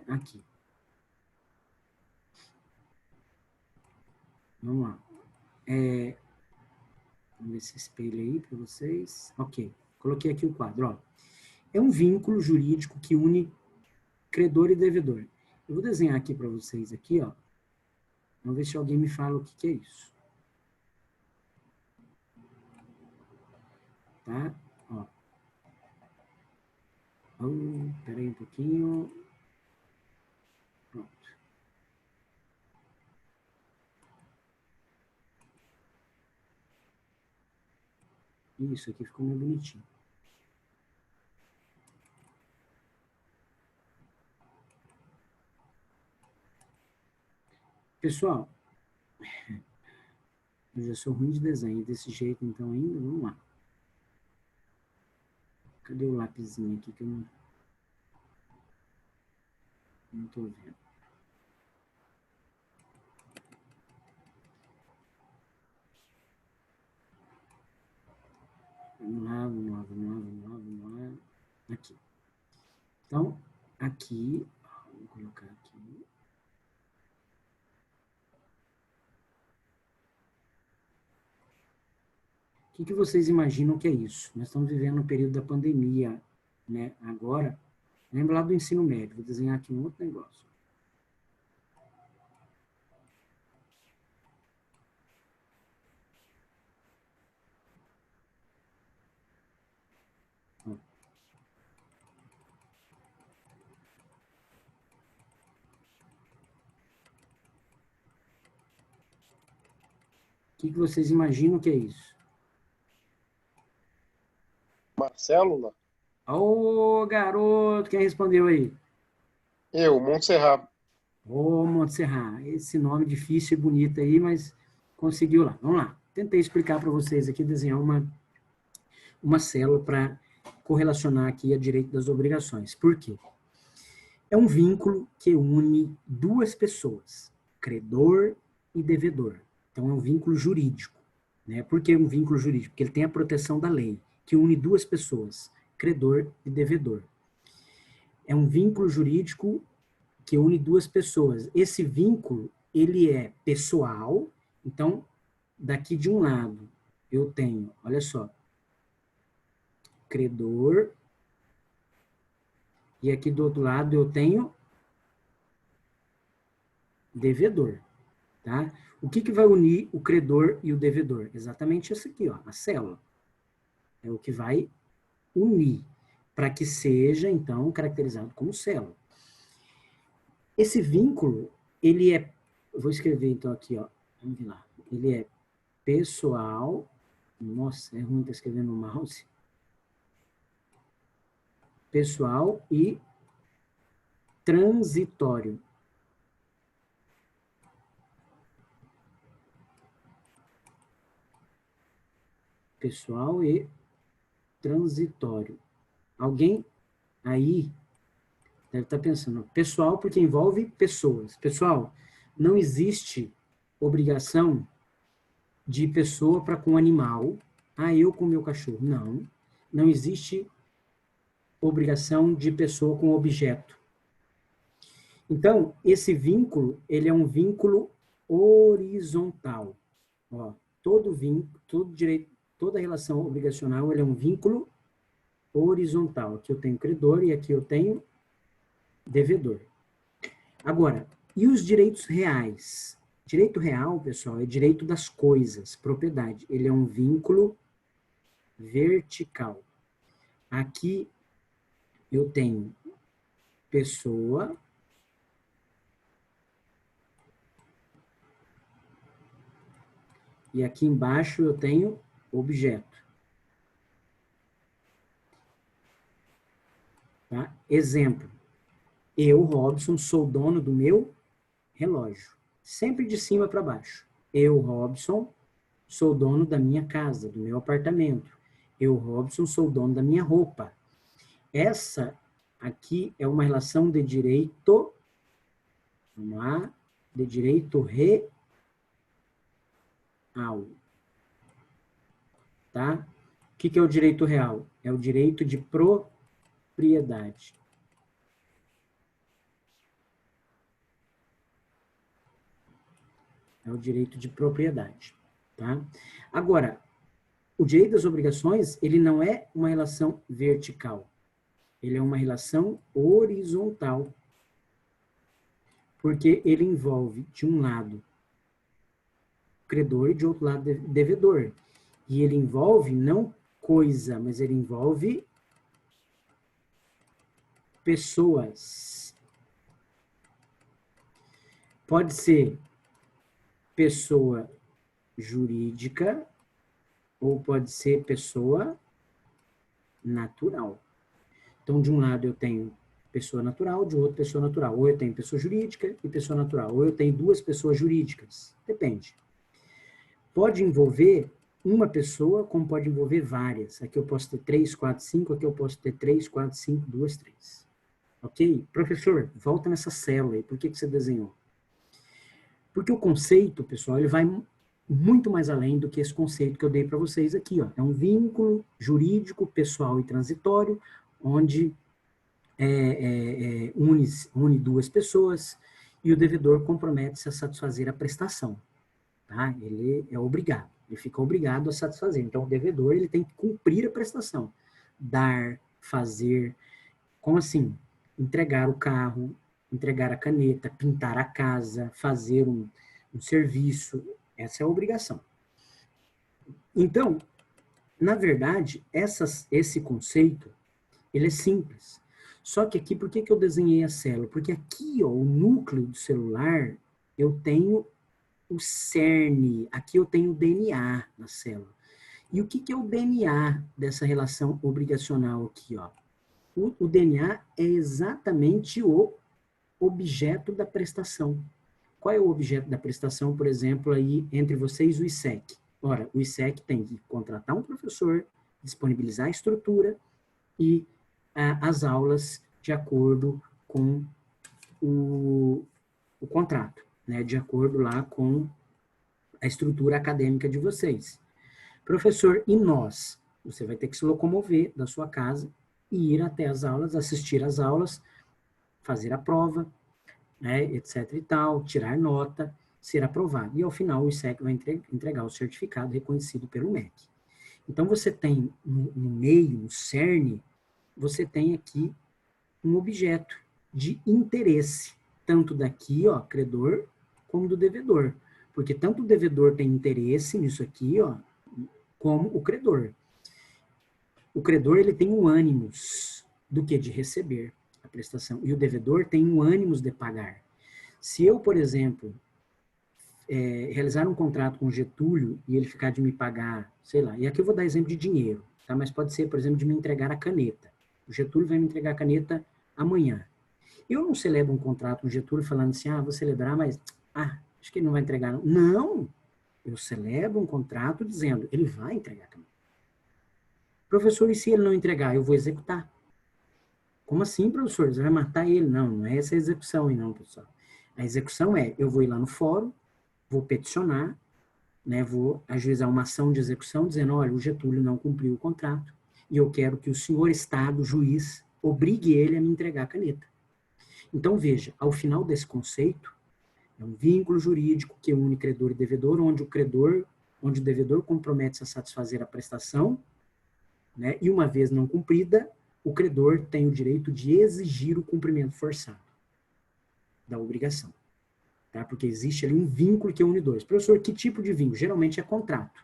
aqui. Vamos lá. Vamos ver esse espelho aí para vocês. Ok, coloquei aqui o quadro. Ó. É um vínculo jurídico que une credor e devedor. Eu vou desenhar aqui para vocês aqui, ó. Vamos ver se alguém me fala o que é isso. Tá? Ó. Espera aí um pouquinho. Pronto. Isso aqui ficou mais bonitinho. Pessoal, eu já sou ruim de desenho desse jeito, então ainda, vamos lá. Cadê o lapisinho aqui que eu não estou vendo? Vamos lá. Aqui. Então, aqui, vou colocar aqui. O que vocês imaginam que é isso? Nós estamos vivendo um período da pandemia, né? Agora, lembra lá do ensino médio, vou desenhar aqui um outro negócio. O que vocês imaginam que é isso? Uma célula? Ô, garoto, quem respondeu aí? Eu, Montserrat. Ô, Montserrat, esse nome difícil e bonito aí, mas conseguiu lá. Vamos lá. Tentei explicar para vocês aqui, desenhar uma célula para correlacionar aqui a direito das obrigações. Por quê? É um vínculo que une duas pessoas, credor e devedor. Então, é um vínculo jurídico. Né? Por que um vínculo jurídico? Porque ele tem a proteção da lei, que une duas pessoas, credor e devedor. É um vínculo jurídico que une duas pessoas. Esse vínculo, ele é pessoal. Então, daqui de um lado, eu tenho, olha só, credor, e aqui do outro lado eu tenho devedor, tá? O que vai unir o credor e o devedor? Exatamente isso aqui, ó, a célula. É o que vai unir, para que seja, então, caracterizado como célula. Esse vínculo, ele é, eu vou escrever então aqui, ó, vamos lá, ele é pessoal, nossa, é ruim estar escrevendo no mouse, pessoal e transitório. Pessoal e transitório. Alguém aí deve estar pensando, pessoal porque envolve pessoas. Pessoal, não existe obrigação de pessoa para com animal. Ah, eu com meu cachorro. Não. Não existe obrigação de pessoa com objeto. Então, esse vínculo, ele é um vínculo horizontal. Ó, todo vínculo, todo direito, toda relação obrigacional, ele é um vínculo horizontal. Aqui eu tenho credor e aqui eu tenho devedor. Agora, e os direitos reais? Direito real, pessoal, é direito das coisas, propriedade. Ele é um vínculo vertical. Aqui eu tenho pessoa, e aqui embaixo eu tenho objeto. Tá? Exemplo. Eu, Robson, sou dono do meu relógio. Sempre de cima para baixo. Eu, Robson, sou dono da minha casa, do meu apartamento. Eu, Robson, sou dono da minha roupa. Essa aqui é uma relação de direito, vamos lá, de direito real. Tá? O que é o direito real? É o direito de propriedade. É o direito de propriedade, tá? Agora, o direito das obrigações, ele não é uma relação vertical. Ele é uma relação horizontal. Porque ele envolve, de um lado, credor e de outro lado, devedor. E ele envolve não coisa, mas ele envolve pessoas. Pode ser pessoa jurídica ou pode ser pessoa natural. Então, de um lado eu tenho pessoa natural, de outro pessoa natural. Ou eu tenho pessoa jurídica e pessoa natural. Ou eu tenho duas pessoas jurídicas. Depende. Pode envolver uma pessoa, como pode envolver várias. Aqui eu posso ter 3, 4, 5. Aqui eu posso ter 3, 4, 5, 2, 3. Ok? Professor, volta nessa célula aí. Por que você desenhou? Porque o conceito, pessoal, ele vai muito mais além do que esse conceito que eu dei para vocês aqui. Ó. É um vínculo jurídico, pessoal e transitório, onde une duas pessoas e o devedor compromete-se a satisfazer a prestação. Tá? Ele é obrigado, ele fica obrigado a satisfazer. Então, o devedor ele tem que cumprir a prestação. Dar, fazer, como assim? Entregar o carro, entregar a caneta, pintar a casa, fazer um serviço, essa é a obrigação. Então, na verdade, esse conceito, ele é simples. Só que aqui, por que eu desenhei a célula? Porque aqui, ó, o núcleo do celular, eu tenho o cerne, aqui eu tenho o DNA na célula. E o que é o DNA dessa relação obrigacional aqui, ó? O DNA é exatamente o objeto da prestação. Qual é o objeto da prestação, por exemplo, aí entre vocês, o ISEC? Ora, o ISEC tem que contratar um professor, disponibilizar a estrutura e as aulas de acordo com o contrato, né? De acordo lá com a estrutura acadêmica de vocês. Professor, e nós? Você vai ter que se locomover da sua casa e ir até as aulas, assistir às aulas, fazer a prova, né, etc e tal, tirar nota, ser aprovado. E ao final o ISEC vai entregar o certificado reconhecido pelo MEC. Então você tem no meio, no cerne, você tem aqui um objeto de interesse, tanto daqui, ó, credor, como do devedor. Porque tanto o devedor tem interesse nisso aqui, ó, como o credor. O credor, ele tem um ânimos do que de receber a prestação, e o devedor tem um ânimos de pagar. Se eu, por exemplo, realizar um contrato com o Getúlio e ele ficar de me pagar, sei lá, e aqui eu vou dar exemplo de dinheiro, tá? Mas pode ser, por exemplo, de me entregar a caneta. O Getúlio vai me entregar a caneta amanhã. Eu não celebro um contrato com o Getúlio falando assim, vou celebrar, mas, acho que ele não vai entregar. Não, não, eu celebro um contrato dizendo, ele vai entregar a caneta. Professor, e se ele não entregar? Eu vou executar. Como assim, professor? Você vai matar ele? Não, não é essa a execução aí não, pessoal. A execução é, eu vou ir lá no fórum, vou peticionar, né, vou ajuizar uma ação de execução dizendo, olha, o Getúlio não cumpriu o contrato e eu quero que o senhor Estado, juiz, obrigue ele a me entregar a caneta. Então, veja, ao final desse conceito, é um vínculo jurídico que une credor e devedor, onde o devedor compromete-se a satisfazer a prestação, né, e uma vez não cumprida, o credor tem o direito de exigir o cumprimento forçado da obrigação. Tá? Porque existe ali um vínculo que une dois. Professor, que tipo de vínculo? Geralmente é contrato.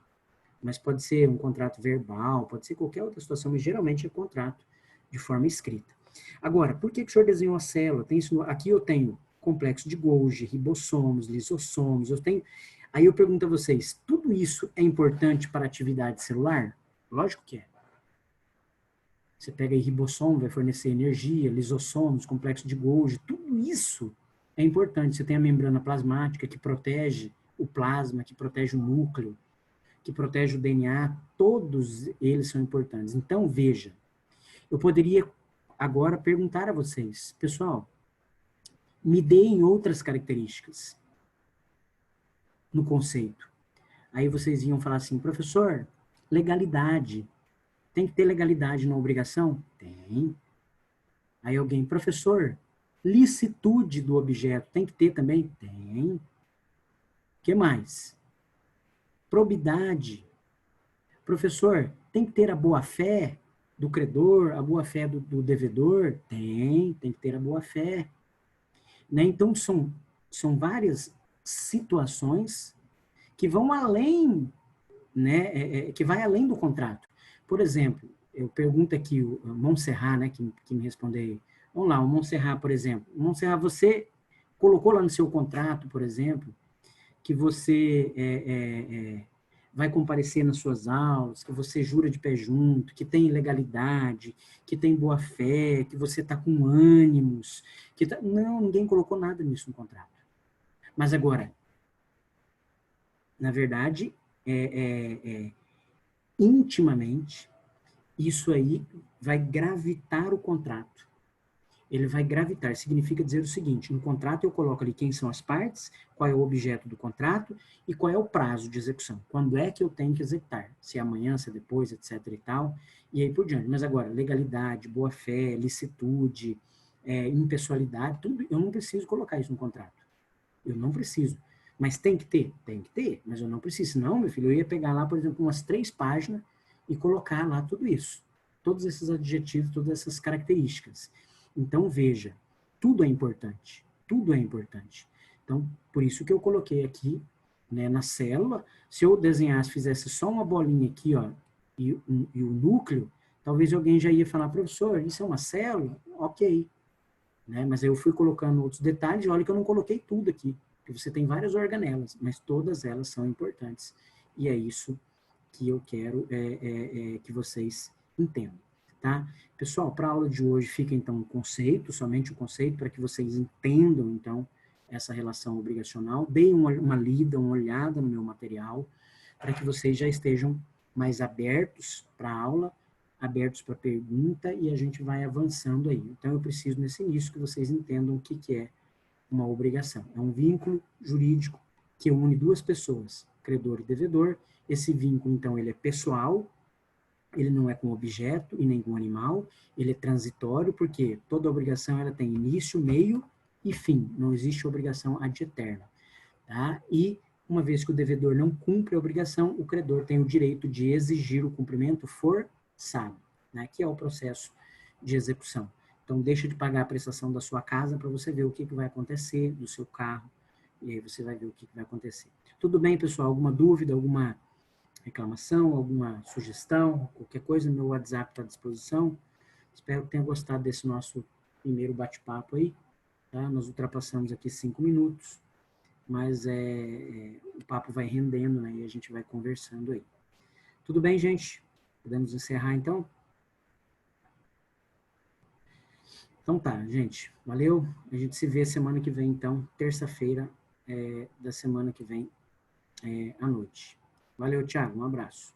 Mas pode ser um contrato verbal, pode ser qualquer outra situação, mas geralmente é contrato de forma escrita. Agora, por que o senhor desenhou a célula? Aqui eu tenho complexo de Golgi, ribossomos, lisossomos, Aí eu pergunto a vocês, tudo isso é importante para a atividade celular? Lógico que é. Você pega aí ribossomo, vai fornecer energia, lisossomos, complexo de Golgi, tudo isso é importante. Você tem a membrana plasmática que protege o plasma, que protege o núcleo, que protege o DNA, todos eles são importantes. Então, veja, eu poderia agora perguntar a vocês, pessoal, me deem outras características no conceito. Aí vocês iam falar assim, professor, legalidade. Tem que ter legalidade na obrigação? Tem. Aí alguém, professor, licitude do objeto, tem que ter também? Tem. O que mais? Probidade. Professor, tem que ter a boa-fé do credor, a boa-fé do devedor? Tem que ter a boa-fé. Né? Então, são várias situações que vão além, né, que vai além do contrato. Por exemplo, eu pergunto aqui o Montserrat, né, que me respondeu. Vamos lá, o Montserrat, por exemplo. Montserrat, você colocou lá no seu contrato, por exemplo, que você vai comparecer nas suas aulas, que você jura de pé junto, que tem legalidade, que tem boa fé, que você está com ânimos. Não, ninguém colocou nada nisso no contrato. Mas agora, na verdade, intimamente, isso aí vai gravitar o contrato. Ele vai gravitar, significa dizer o seguinte, no contrato eu coloco ali quem são as partes, qual é o objeto do contrato e qual é o prazo de execução. Quando é que eu tenho que executar? Se é amanhã, se é depois, etc. e tal, e aí por diante. Mas agora, legalidade, boa-fé, licitude, impessoalidade, tudo, eu não preciso colocar isso no contrato. Eu não preciso. Mas tem que ter? Tem que ter, mas eu não preciso. Senão, meu filho, eu ia pegar lá, por exemplo, umas 3 páginas e colocar lá tudo isso. Todos esses adjetivos, todas essas características. Então, veja, tudo é importante. Tudo é importante. Então, por isso que eu coloquei aqui, né, na célula. Se eu desenhasse, fizesse só uma bolinha aqui, ó, e o núcleo, talvez alguém já ia falar, professor, isso é uma célula? Ok. Né? Mas eu fui colocando outros detalhes, olha que eu não coloquei tudo aqui. Porque você tem várias organelas, mas todas elas são importantes. E é isso que eu quero que vocês entendam. Tá? Pessoal, para a aula de hoje fica então o conceito, somente o conceito, para que vocês entendam então essa relação obrigacional. Deem uma lida, uma olhada no meu material, para que vocês já estejam mais abertos para a aula, abertos para pergunta, e a gente vai avançando aí. Então eu preciso nesse início que vocês entendam o que é uma obrigação. É um vínculo jurídico que une 2 pessoas, credor e devedor. Esse vínculo, então, ele é pessoal, ele não é com objeto e nem com animal, ele é transitório, porque toda obrigação ela tem início, meio e fim, não existe obrigação ad eterna. Tá? E, uma vez que o devedor não cumpre a obrigação, o credor tem o direito de exigir o cumprimento forçado, né? Que é o processo de execução. Então, deixa de pagar a prestação da sua casa para você ver o que vai acontecer, do seu carro, e aí você vai ver o que vai acontecer. Tudo bem, pessoal? Alguma dúvida, alguma reclamação, alguma sugestão, qualquer coisa, meu WhatsApp está à disposição. Espero que tenha gostado desse nosso primeiro bate-papo aí. Tá? Nós ultrapassamos aqui 5 minutos, mas o papo vai rendendo, né? E a gente vai conversando aí. Tudo bem, gente? Podemos encerrar, então? Então tá, gente. Valeu. A gente se vê semana que vem, então, terça-feira da semana que vem, à noite. Valeu, Thiago. Um abraço.